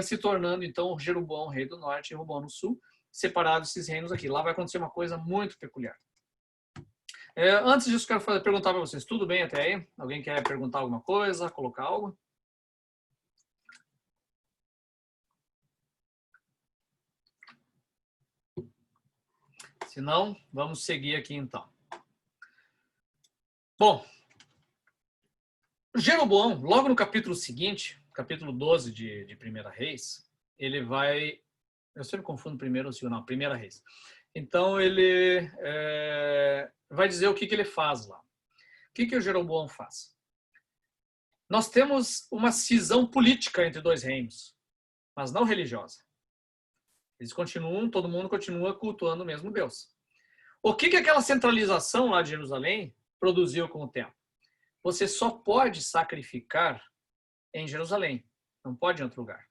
se tornando então Jeroboão, rei do norte, e Roboão no sul, separados esses reinos aqui. Lá vai acontecer uma coisa muito peculiar. Antes disso, quero perguntar para vocês, tudo bem até aí? Alguém quer perguntar alguma coisa, colocar algo? Se não, vamos seguir aqui então. Bom, Jeroboão, logo no capítulo seguinte, capítulo 12 de 1 Reis, ele vai... Eu sempre confundo primeiro ou segundo, não, 1 Reis. Então, ele vai dizer o que ele faz lá. O que o Jeroboão faz? Nós temos uma cisão política entre 2 reinos, mas não religiosa. Eles continuam, todo mundo continua cultuando o mesmo Deus. O que aquela centralização lá de Jerusalém produziu com o tempo? Você só pode sacrificar em Jerusalém, não pode em outro lugar.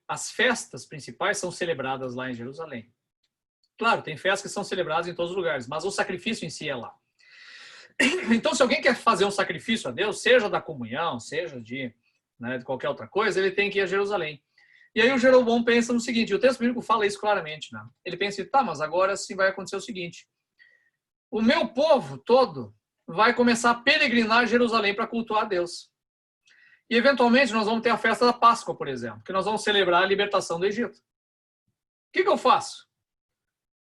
As festas principais são celebradas lá em Jerusalém. Claro, tem festas que são celebradas em todos os lugares, mas o sacrifício em si é lá. Então, se alguém quer fazer um sacrifício a Deus, seja da comunhão, seja de qualquer outra coisa, ele tem que ir a Jerusalém. E aí o Jeroboão pensa no seguinte, o texto bíblico fala isso claramente, né? Ele pensa, tá, mas agora sim vai acontecer o seguinte, o meu povo todo vai começar a peregrinar a Jerusalém para cultuar a Deus. E eventualmente nós vamos ter a festa da Páscoa, por exemplo, que nós vamos celebrar a libertação do Egito. O que eu faço?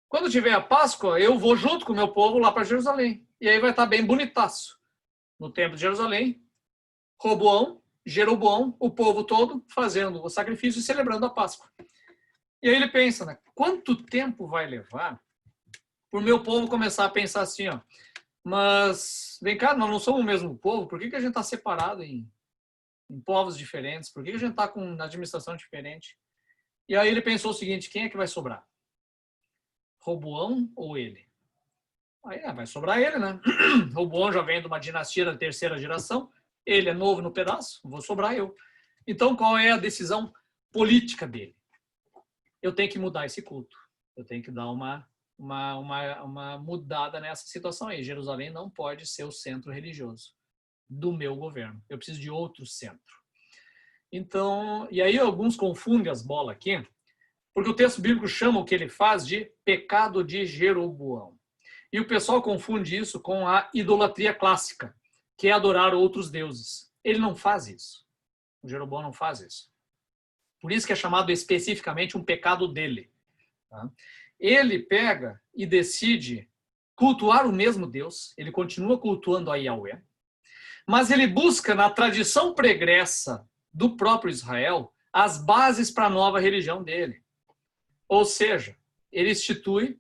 Quando tiver a Páscoa, eu vou junto com o meu povo lá para Jerusalém. E aí vai estar bem bonitaço. No templo de Jerusalém, Jeroboão, o povo todo, fazendo o sacrifício e celebrando a Páscoa. E aí ele pensa, né? Quanto tempo vai levar para o meu povo começar a pensar assim, ó, Mas, vem cá, nós não somos o mesmo povo, por que a gente está separado em povos diferentes? Por que a gente está com uma administração diferente? E aí ele pensou o seguinte, quem é que vai sobrar? Roboão ou ele? Aí vai sobrar ele, né? Roboão já vem de uma dinastia da terceira geração, ele é novo no pedaço, vou sobrar eu. Então, qual é a decisão política dele? Eu tenho que mudar esse culto. Eu tenho que dar uma mudada nessa situação aí. Jerusalém não pode ser o centro religioso do meu governo. Eu preciso de outro centro. Então, e aí alguns confundem as bolas aqui, porque o texto bíblico chama o que ele faz de pecado de Jeroboão. E o pessoal confunde isso com a idolatria clássica, que é adorar outros deuses. Ele não faz isso. O Jeroboão não faz isso. Por isso que é chamado especificamente um pecado dele. Tá? Ele pega e decide cultuar o mesmo Deus, ele continua cultuando a Yahweh, mas ele busca na tradição pregressa do próprio Israel as bases para a nova religião dele. Ou seja, ele institui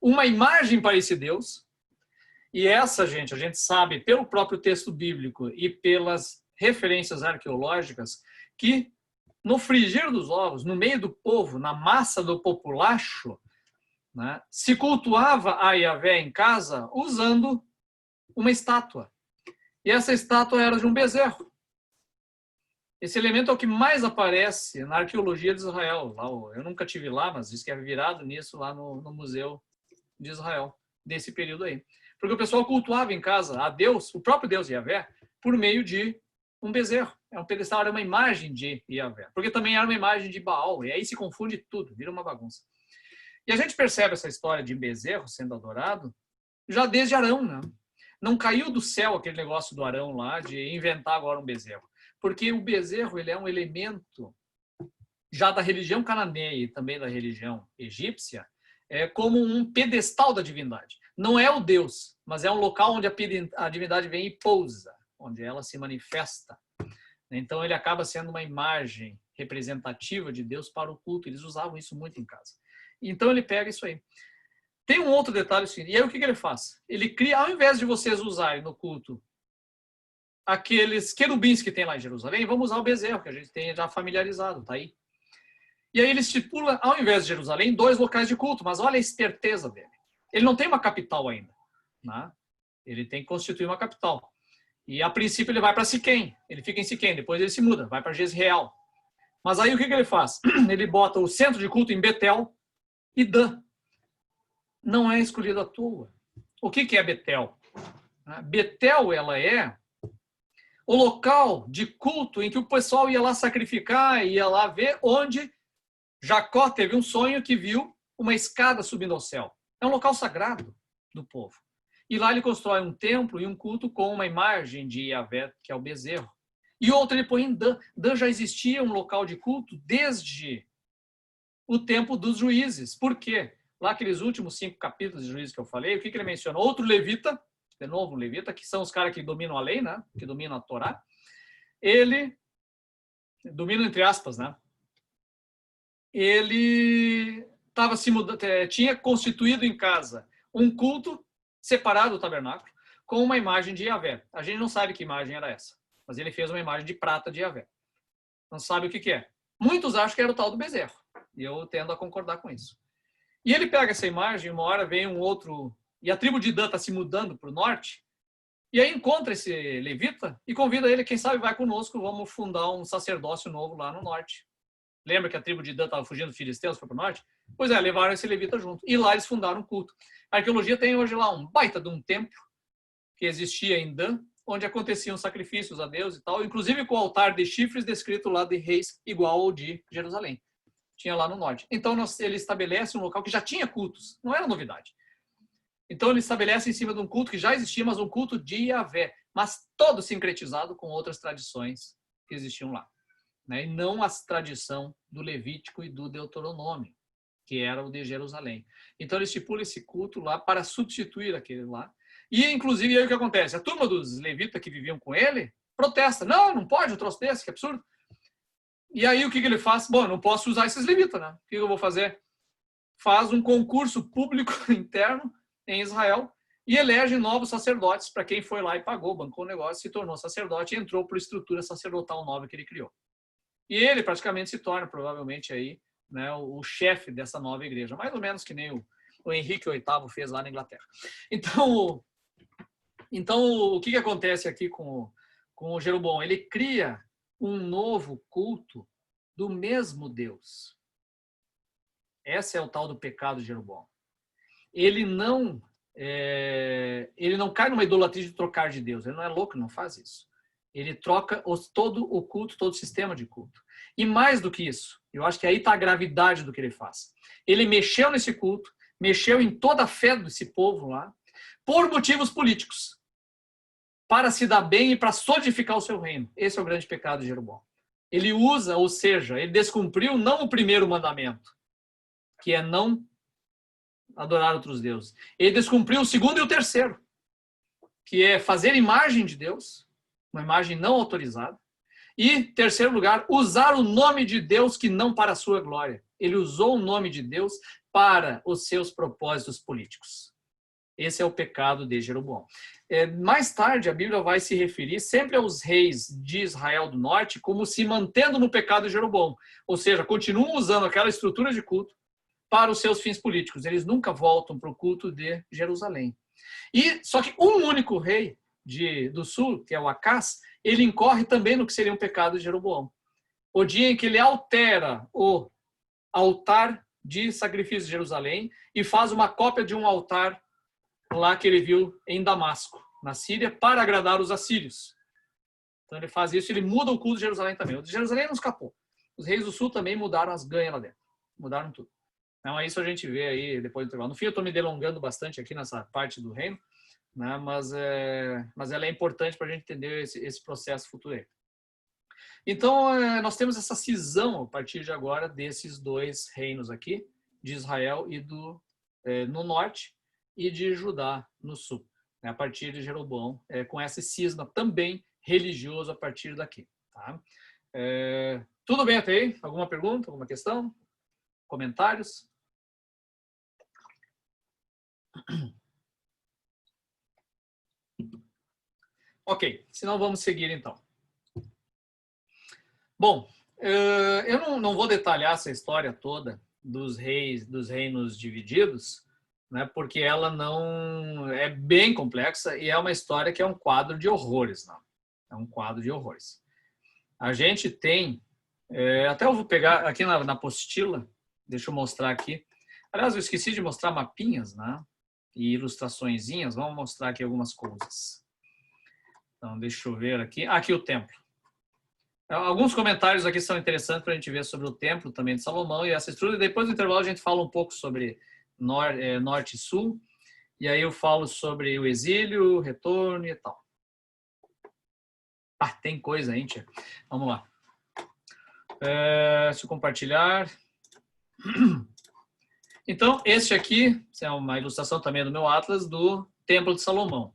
uma imagem para esse Deus, e essa, gente, a gente sabe pelo próprio texto bíblico e pelas referências arqueológicas que no frigir dos ovos, no meio do povo, na massa do populacho, né, se cultuava a Yahvé em casa usando uma estátua. E essa estátua era de um bezerro. Esse elemento é o que mais aparece na arqueologia de Israel. Eu nunca tive lá, mas diz que é virado nisso lá no Museu de Israel, desse período aí. Porque o pessoal cultuava em casa a Deus, o próprio Deus Yahvé, por meio de um bezerro. É um pedestal, era uma imagem de Yahvé. Porque também era uma imagem de Baal. E aí se confunde tudo, vira uma bagunça. E a gente percebe essa história de bezerro sendo adorado já desde Arão, né? Não caiu do céu aquele negócio do Arão lá de inventar agora um bezerro. Porque o bezerro ele é um elemento já da religião cananeia e também da religião egípcia, como um pedestal da divindade. Não é o Deus, mas é um local onde a divindade vem e pousa, onde ela se manifesta. Então ele acaba sendo uma imagem representativa de Deus para o culto. Eles usavam isso muito em casa. Então ele pega isso aí. Tem um outro detalhe assim, e aí o que ele faz? Ele cria, ao invés de vocês usarem no culto aqueles querubins que tem lá em Jerusalém, vamos usar o bezerro, que a gente tem já familiarizado, tá aí. E aí ele estipula, ao invés de Jerusalém, 2 locais de culto, mas olha a esperteza dele. Ele não tem uma capital ainda, né? Ele tem que constituir uma capital. E a princípio ele vai para Siquém, ele fica em Siquém, depois ele se muda, vai para Jezreel. Mas aí o que ele faz? Ele bota o centro de culto em Betel e Dan. Não é escolhido à toa. O que é Betel? Betel, ela é o local de culto em que o pessoal ia lá sacrificar, ia lá ver onde Jacó teve um sonho que viu uma escada subindo ao céu. É um local sagrado do povo. E lá ele constrói um templo e um culto com uma imagem de Yahvé, que é o bezerro. E outro ele põe em Dan. Dan já existia um local de culto desde o tempo dos juízes. Por quê? Lá aqueles últimos 5 capítulos de juízes que eu falei, o que ele menciona? Outro levita, de novo um levita, que são os caras que dominam a lei, né? Que dominam a Torá. Ele domina entre aspas, né? Ele tinha constituído em casa um culto separado do tabernáculo com uma imagem de Yahvé. A gente não sabe que imagem era essa, mas ele fez uma imagem de prata de Yahvé. Não sabe o que é. Muitos acham que era o tal do bezerro, e eu tendo a concordar com isso. E ele pega essa imagem, uma hora vem um outro, e a tribo de Dan está se mudando para o norte, e aí encontra esse levita e convida ele, quem sabe vai conosco, vamos fundar um sacerdócio novo lá no norte. Lembra que a tribo de Dan estava fugindo dos filisteus, foi para o norte? Pois é, levaram esse levita junto. E lá eles fundaram um culto. A arqueologia tem hoje lá um baita de um templo que existia em Dan, onde aconteciam sacrifícios a Deus e tal, inclusive com o altar de chifres descrito lá de reis, igual ao de Jerusalém. Tinha lá no norte. Então ele estabelece um local que já tinha cultos, não era novidade. Então ele estabelece em cima de um culto que já existia, mas um culto de Yahvé, mas todo sincretizado com outras tradições que existiam lá. Né? E não a tradição do Levítico e do Deuteronômio, que era o de Jerusalém. Então ele estipula esse culto lá para substituir aquele lá. E, inclusive, aí o que acontece? A turma dos levitas que viviam com ele protesta. Não pode um troço desse, que absurdo. E aí o que ele faz? Bom, eu não posso usar esses levitas, né? O que eu vou fazer? Faz um concurso público interno em Israel e elege novos sacerdotes para quem foi lá e pagou, bancou o negócio, se tornou sacerdote e entrou por estrutura sacerdotal nova que ele criou. E ele praticamente se torna, provavelmente, aí, né, o chefe dessa nova igreja, mais ou menos que nem o Henrique VIII fez lá na Inglaterra. Então o que acontece aqui com o Jeroboão? Ele cria um novo culto do mesmo Deus. Esse é o tal do pecado de Jeroboão. Ele não cai numa idolatria de trocar de Deus. Ele não é louco, não faz isso. Ele troca todo o culto, todo o sistema de culto. E mais do que isso, eu acho que aí está a gravidade do que ele faz. Ele mexeu nesse culto, mexeu em toda a fé desse povo lá, por motivos políticos, para se dar bem e para solidificar o seu reino. Esse é o grande pecado de Jeroboão. Ele usa, ou seja, ele descumpriu não o primeiro mandamento, que é não adorar outros deuses. Ele descumpriu o segundo e o terceiro, que é fazer imagem de Deus, uma imagem não autorizada. E, terceiro lugar, usar o nome de Deus que não para a sua glória. Ele usou o nome de Deus para os seus propósitos políticos. Esse é o pecado de Jeroboão. Mais tarde, a Bíblia vai se referir sempre aos reis de Israel do Norte como se mantendo no pecado de Jeroboão. Ou seja, continuam usando aquela estrutura de culto para os seus fins políticos. Eles nunca voltam para o culto de Jerusalém. Só que um único rei do sul, que é o Acás, ele incorre também no que seria um pecado de Jeroboão. O dia em que ele altera o altar de sacrifício de Jerusalém e faz uma cópia de um altar lá que ele viu em Damasco, na Síria, para agradar os assírios. Então ele faz isso, ele muda o culto de Jerusalém também. O de Jerusalém não escapou. Os reis do sul também mudaram as ganhas lá dentro. Mudaram tudo. Então isso a gente vê aí depois do intervalo. No fim eu estou me delongando bastante aqui nessa parte do reino, né? Mas ela é importante para a gente entender esse processo futuro aí. Então nós temos essa cisão a partir de agora desses dois reinos aqui, de Israel e no norte, e de Judá no sul, né, a partir de Jeroboão, com essa cisma também religioso a partir daqui. Tá? Tudo bem até aí? Alguma pergunta, alguma questão? Comentários? Ok, senão vamos seguir então. Bom, eu não vou detalhar essa história toda dos reinos divididos, né, porque ela não é bem complexa e é uma história que é um quadro de horrores. Não? É um quadro de horrores. A gente tem, até eu vou pegar aqui na apostila, deixa eu mostrar aqui. Aliás, eu esqueci de mostrar mapinhas, né, e ilustraçõezinhas. Vamos mostrar aqui algumas coisas. Então, deixa eu ver aqui. Aqui o templo. Alguns comentários aqui são interessantes para a gente ver sobre o templo também de Salomão e essa estrutura. E depois do intervalo a gente fala um pouco sobre norte e sul. E aí eu falo sobre o exílio, o retorno e tal. Tem coisa aí, tia. Vamos lá. Deixa eu compartilhar. Então, este aqui é uma ilustração também do meu atlas do Templo de Salomão.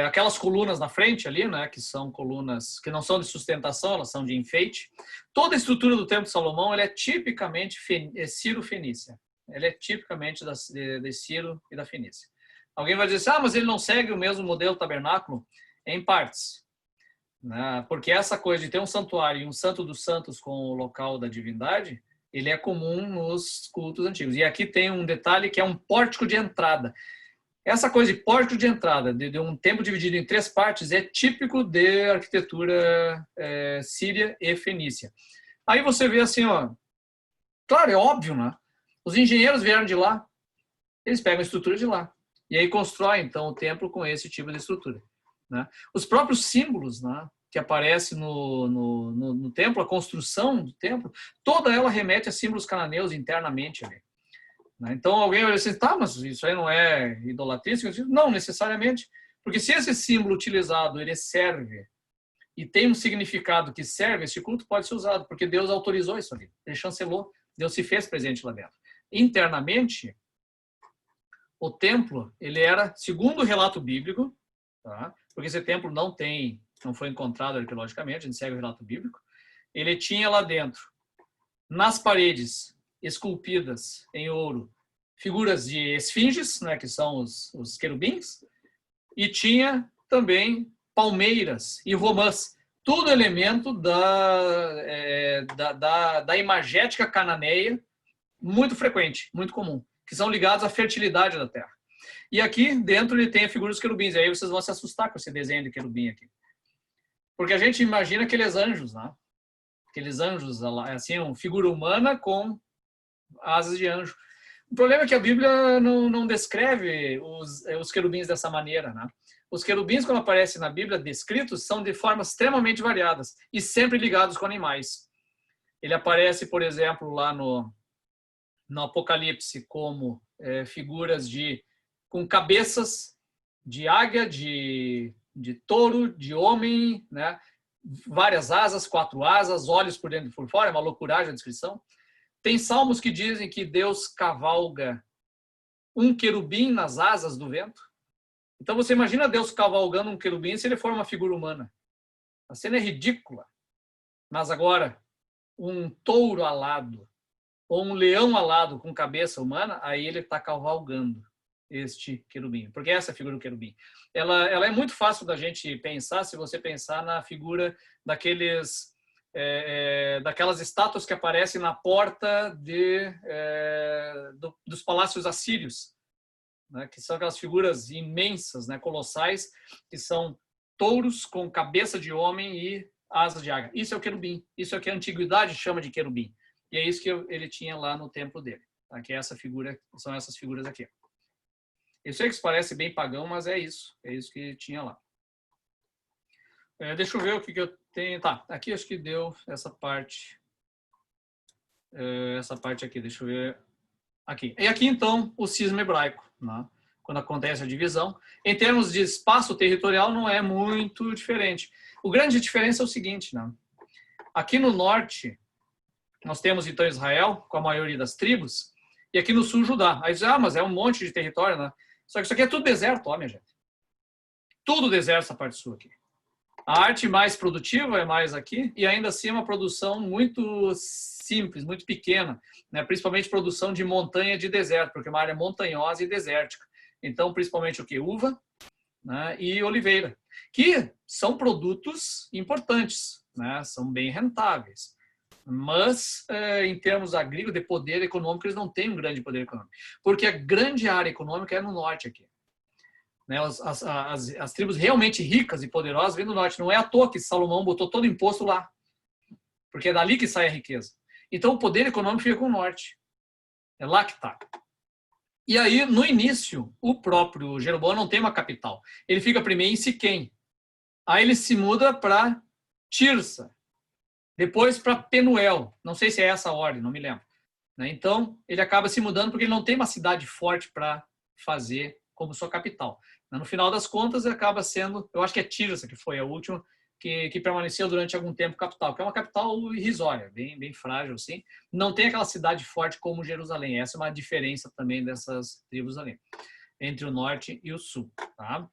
Aquelas colunas na frente ali, né, que são colunas que não são de sustentação, elas são de enfeite. Toda a estrutura do Templo de Salomão ela é tipicamente Ciro-Fenícia. Ela é tipicamente de Ciro e da Fenícia. Alguém vai dizer assim, mas ele não segue o mesmo modelo tabernáculo? Em partes. Né? Porque essa coisa de ter um santuário e um santo dos santos com o local da divindade, ele é comum nos cultos antigos. E aqui tem um detalhe que é um pórtico de entrada. Essa coisa de pórtico de entrada, de um templo dividido em 3 partes, é típico de arquitetura síria e fenícia. Aí você vê assim, ó, claro, é óbvio, né? Os engenheiros vieram de lá, eles pegam a estrutura de lá. E aí constroem, então, o templo com esse tipo de estrutura. Né? Os próprios símbolos, né, que aparecem no templo, a construção do templo, toda ela remete a símbolos cananeus internamente ali. Então alguém vai dizer assim, tá, mas isso aí não é idolatria? Não, necessariamente, porque se esse símbolo utilizado ele serve e tem um significado que serve, esse culto pode ser usado, porque Deus autorizou isso ali, ele chancelou, Deus se fez presente lá dentro. Internamente, o templo, ele era, segundo o relato bíblico, tá? Porque esse templo não foi encontrado arqueologicamente, a gente segue o relato bíblico, ele tinha lá dentro, nas paredes, esculpidas em ouro, figuras de esfinges, né, que são os querubins, e tinha também palmeiras e romãs, tudo elemento da imagética cananeia, muito frequente, muito comum, que são ligados à fertilidade da terra. E aqui dentro ele tem a figura dos querubins, e aí vocês vão se assustar com esse desenho de querubim aqui. Porque a gente imagina aqueles anjos, né? Aqueles anjos, assim, uma figura humana com asas de anjo. O problema é que a Bíblia não descreve os querubins dessa maneira, né? Os querubins, quando aparecem na Bíblia descritos, são de formas extremamente variadas e sempre ligados com animais. Ele aparece, por exemplo, lá no Apocalipse como figuras com cabeças de águia, de touro, de homem, né? Várias asas, 4 asas, olhos por dentro e por fora, é uma loucuragem a descrição. Tem salmos que dizem que Deus cavalga um querubim nas asas do vento. Então você imagina Deus cavalgando um querubim se ele for uma figura humana. A cena é ridícula. Mas agora, um touro alado ou um leão alado com cabeça humana, aí ele está cavalgando este querubim. Porque essa é a figura do querubim. Ela é muito fácil da gente pensar se você pensar na figura daquelas estátuas que aparecem na porta dos palácios assírios, né, que são aquelas figuras imensas, né, colossais, que são touros com cabeça de homem e asas de águia. Isso é o querubim. Isso é o que a antiguidade chama de querubim. E é isso que ele tinha lá no templo dele. Tá? Que é essa figura, são essas figuras aqui. Eu sei que isso parece bem pagão, mas é isso. É isso que tinha lá. Deixa eu ver o que eu tenho. Tá, aqui acho que deu essa parte. Essa parte aqui, deixa eu ver. Aqui. E aqui, então, o cisma hebraico, né? Quando acontece a divisão. Em termos de espaço territorial, não é muito diferente. O grande diferença é o seguinte, né? Aqui no norte, nós temos, então, Israel, com a maioria das tribos, e aqui no sul, Judá. Aí diz, mas é um monte de território, né? Só que isso aqui é tudo deserto, ó, minha gente. Tudo deserto, essa parte sul aqui. A arte mais produtiva é mais aqui, e ainda assim é uma produção muito simples, muito pequena, né? Principalmente produção de montanha de deserto, porque é uma área montanhosa e desértica. Então, principalmente o que? Uva, né? E oliveira, que são produtos importantes, né? São bem rentáveis. Mas, em termos agrícolas, de poder econômico, eles não têm um grande poder econômico, porque a grande área econômica é no norte aqui. Né, as tribos realmente ricas e poderosas vêm do norte. Não é à toa que Salomão botou todo o imposto lá, porque é dali que sai a riqueza. Então o poder econômico fica com o norte. É lá que está. E aí, no início, o próprio Jeroboão não tem uma capital. Ele fica primeiro em Siquém. Aí ele se muda para Tirsa. Depois para Penuel. Não sei se é essa a ordem, não me lembro. Então, ele acaba se mudando porque ele não tem uma cidade forte para fazer como sua capital. No final das contas, acaba sendo, eu acho que é Tirsa, que foi a última, que permaneceu durante algum tempo capital, que é uma capital irrisória, bem frágil, assim. Não tem aquela cidade forte como Jerusalém. Essa é uma diferença também dessas tribos ali, entre o norte e o sul. Tá?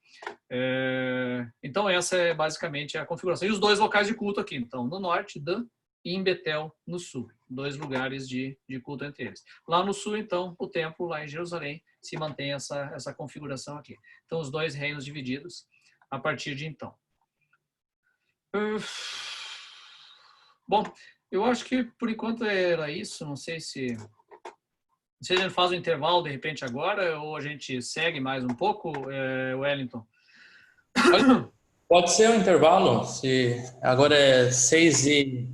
Então, essa é basicamente a configuração. E os dois locais de culto aqui, então, no norte, Dan, e em Betel, no sul. 2 lugares de culto entre eles. Lá no sul, então, o templo, lá em Jerusalém, se mantém essa configuração aqui. Então, os 2 reinos divididos a partir de então. Bom, eu acho que, por enquanto, era isso. Não sei se a gente faz um intervalo, de repente, agora, ou a gente segue mais um pouco, Wellington? Pode ser um intervalo. Se agora é 6h15,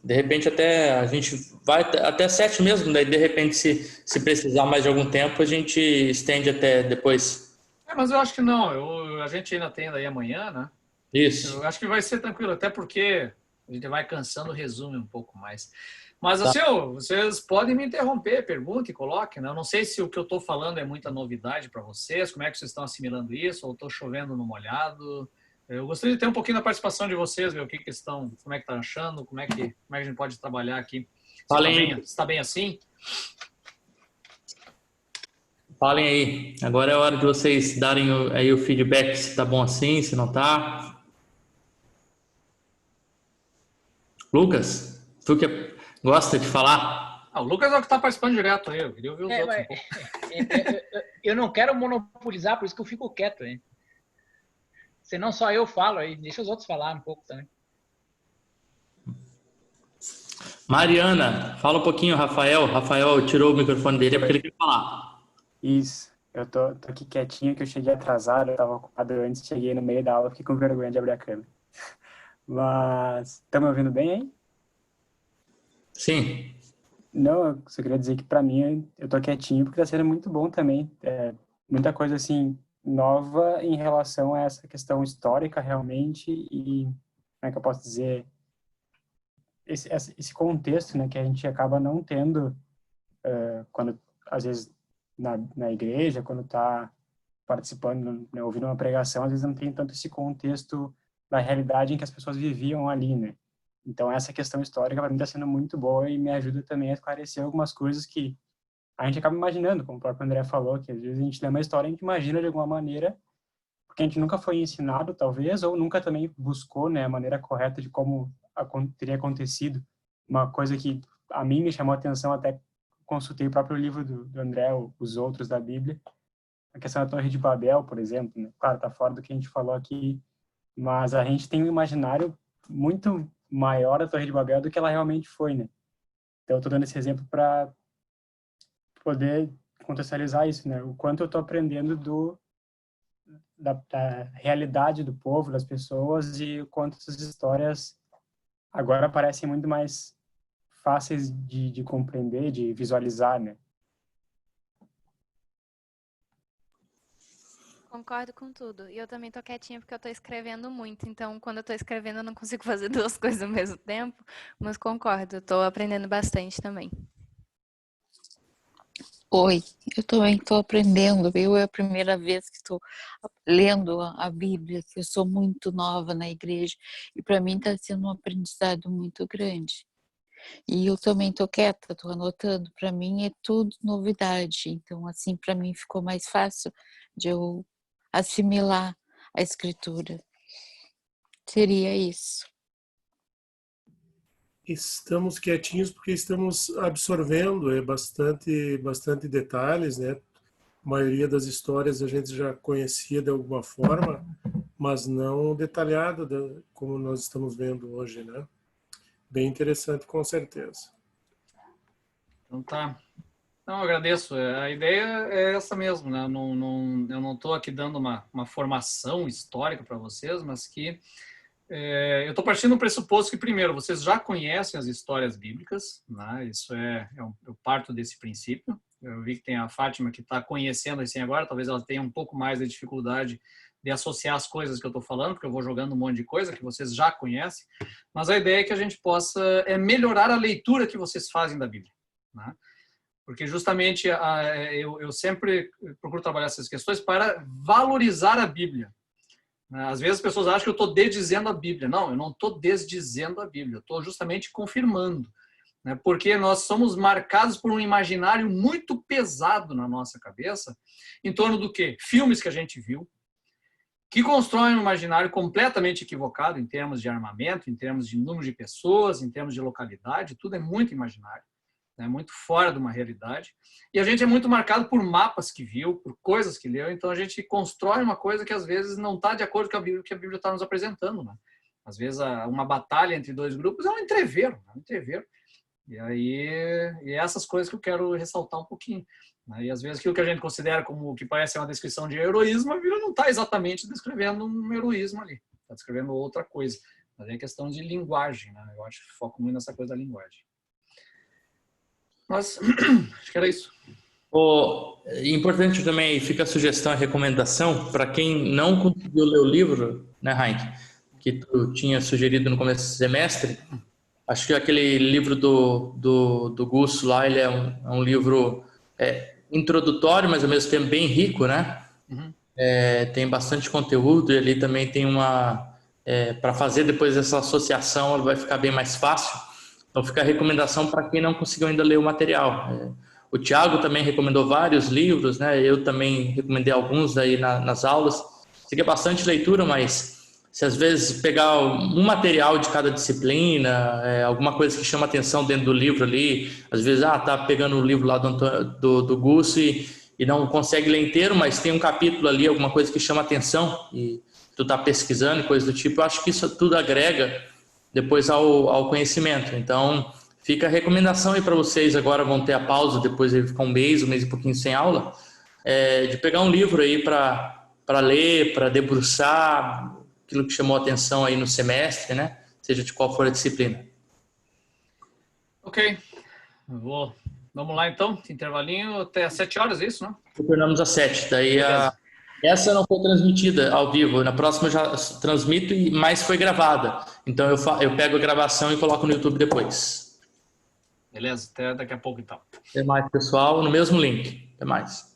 de repente até a gente vai até 7 mesmo, daí de repente se precisar mais de algum tempo a gente estende até depois. Mas eu acho que não, a gente ainda tem daí amanhã, né? Isso. Eu acho que vai ser tranquilo, até porque a gente vai cansando, resume um pouco mais. Mas assim, vocês podem me interromper, perguntem, coloquem, né? Eu não sei se o que eu estou falando é muita novidade para vocês, como é que vocês estão assimilando isso, ou estou chovendo no molhado. Eu gostaria de ter um pouquinho da participação de vocês, ver o que estão, como é que estão achando, como é que a gente pode trabalhar aqui. Está bem assim? Falem aí. Agora é a hora de vocês darem aí o feedback, se está bom assim, se não está. Lucas, tu que gosta de falar? O Lucas é o que está participando direto aí. Eu queria ouvir os outros um pouco. Eu não quero monopolizar, por isso que eu fico quieto, hein? Senão só eu falo aí. Deixa os outros falar um pouco também. Mariana, fala um pouquinho, Rafael. Rafael tirou o microfone dele, é porque ele quer falar. Isso, eu tô aqui quietinho, que eu cheguei atrasado, eu tava ocupado antes, cheguei no meio da aula, fiquei com vergonha de abrir a câmera. Mas, estão me ouvindo bem aí? Sim. Não, eu só queria dizer que pra mim eu tô quietinho porque tá sendo muito bom também. Muita coisa assim nova em relação a essa questão histórica realmente e, como é que eu posso dizer, esse contexto, né, que a gente acaba não tendo quando, às vezes, na igreja, quando está participando, né, ouvindo uma pregação, às vezes não tem tanto esse contexto da realidade em que as pessoas viviam ali, né? Então, essa questão histórica, para mim, está sendo muito boa e me ajuda também a esclarecer algumas coisas que a gente acaba imaginando, como o próprio André falou, que às vezes a gente lê uma história e a gente imagina de alguma maneira, porque a gente nunca foi ensinado, talvez, ou nunca também buscou, né, a maneira correta de como teria acontecido. Uma coisa que a mim me chamou a atenção, até consultei o próprio livro do André, os outros da Bíblia, a questão da Torre de Babel, por exemplo, né? Claro, está fora do que a gente falou aqui, mas a gente tem um imaginário muito maior da Torre de Babel do que ela realmente foi, né? Então, eu estou dando esse exemplo para poder contextualizar isso, né? O quanto eu estou aprendendo da realidade do povo, das pessoas, e o quanto essas histórias agora parecem muito mais fáceis de compreender, de visualizar, né? Concordo com tudo. E eu também tô quietinha porque eu tô escrevendo muito. Então, quando eu tô escrevendo, eu não consigo fazer duas coisas ao mesmo tempo. Mas concordo, eu tô aprendendo bastante também. Oi, eu também estou aprendendo. Eu é a primeira vez que estou lendo a Bíblia, que eu sou muito nova na igreja. E para mim está sendo um aprendizado muito grande. E eu também estou quieta, estou anotando. Para mim é tudo novidade. Então, assim, para mim ficou mais fácil de eu assimilar a escritura. Seria isso. Estamos quietinhos porque estamos absorvendo bastante detalhes, né? A maioria das histórias a gente já conhecia de alguma forma, mas não detalhada como nós estamos vendo hoje, né? Bem interessante, com certeza. Então tá. Não, eu agradeço. A ideia é essa mesmo, né? Eu não estou aqui dando uma formação histórica para vocês, mas que eu estou partindo do pressuposto que, primeiro, vocês já conhecem as histórias bíblicas, né? Isso eu parto desse princípio. Eu vi que tem a Fátima que está conhecendo assim agora, talvez ela tenha um pouco mais de dificuldade de associar as coisas que eu estou falando, porque eu vou jogando um monte de coisa que vocês já conhecem, mas a ideia é que a gente possa melhorar a leitura que vocês fazem da Bíblia, né? Porque justamente eu sempre procuro trabalhar essas questões para valorizar a Bíblia. Às vezes as pessoas acham que eu estou desdizendo a Bíblia. Não, eu não estou desdizendo a Bíblia, eu estou justamente confirmando, né? Porque nós somos marcados por um imaginário muito pesado na nossa cabeça, em torno do quê? Filmes que a gente viu, que constroem um imaginário completamente equivocado em termos de armamento, em termos de número de pessoas, em termos de localidade, tudo é muito imaginário, né? Muito fora de uma realidade. E a gente é muito marcado por mapas que viu, por coisas que leu, então a gente constrói uma coisa que às vezes não está de acordo com a Bíblia que a Bíblia está nos apresentando, né? Às vezes uma batalha entre dois grupos é um entrevero, né? Um entrevero. E essas coisas que eu quero ressaltar um pouquinho, né? E às vezes aquilo que a gente considera como que parece uma descrição de heroísmo, a Bíblia não está exatamente descrevendo um heroísmo ali, está descrevendo outra coisa. Mas é questão de linguagem, né? Eu acho que foco muito nessa coisa da linguagem. Mas acho que era isso. Importante também, fica a sugestão e recomendação para quem não conseguiu ler o livro, né, Heinck, que tu tinha sugerido no começo do semestre. Acho que aquele livro do Gusso lá, ele é um livro introdutório, mas ao mesmo tempo bem rico, né? Uhum. Tem bastante conteúdo e ali também tem para fazer depois essa associação, ela vai ficar bem mais fácil. Então fica a recomendação para quem não conseguiu ainda ler o material. O Thiago também recomendou vários livros, né? Eu também recomendei alguns aí nas aulas. Seria bastante leitura, mas se às vezes pegar um material de cada disciplina, alguma coisa que chama atenção dentro do livro ali, às vezes, tá pegando o livro lá do Gusso e não consegue ler inteiro, mas tem um capítulo ali, alguma coisa que chama atenção e tu tá pesquisando e coisa do tipo, eu acho que isso tudo agrega depois ao conhecimento. Então, fica a recomendação aí para vocês, agora vão ter a pausa, depois ele ficar um mês e pouquinho sem aula, de pegar um livro aí para ler, para debruçar aquilo que chamou a atenção aí no semestre, né? Seja de qual for a disciplina. Ok. Vamos lá então, intervalinho até às 7 horas, é isso, né? Terminamos às 7. Daí essa não foi transmitida ao vivo. Na próxima eu já transmito, mas foi gravada. Então eu pego a gravação e coloco no YouTube depois. Beleza, até daqui a pouco então. Até mais, pessoal, no mesmo link. Até mais.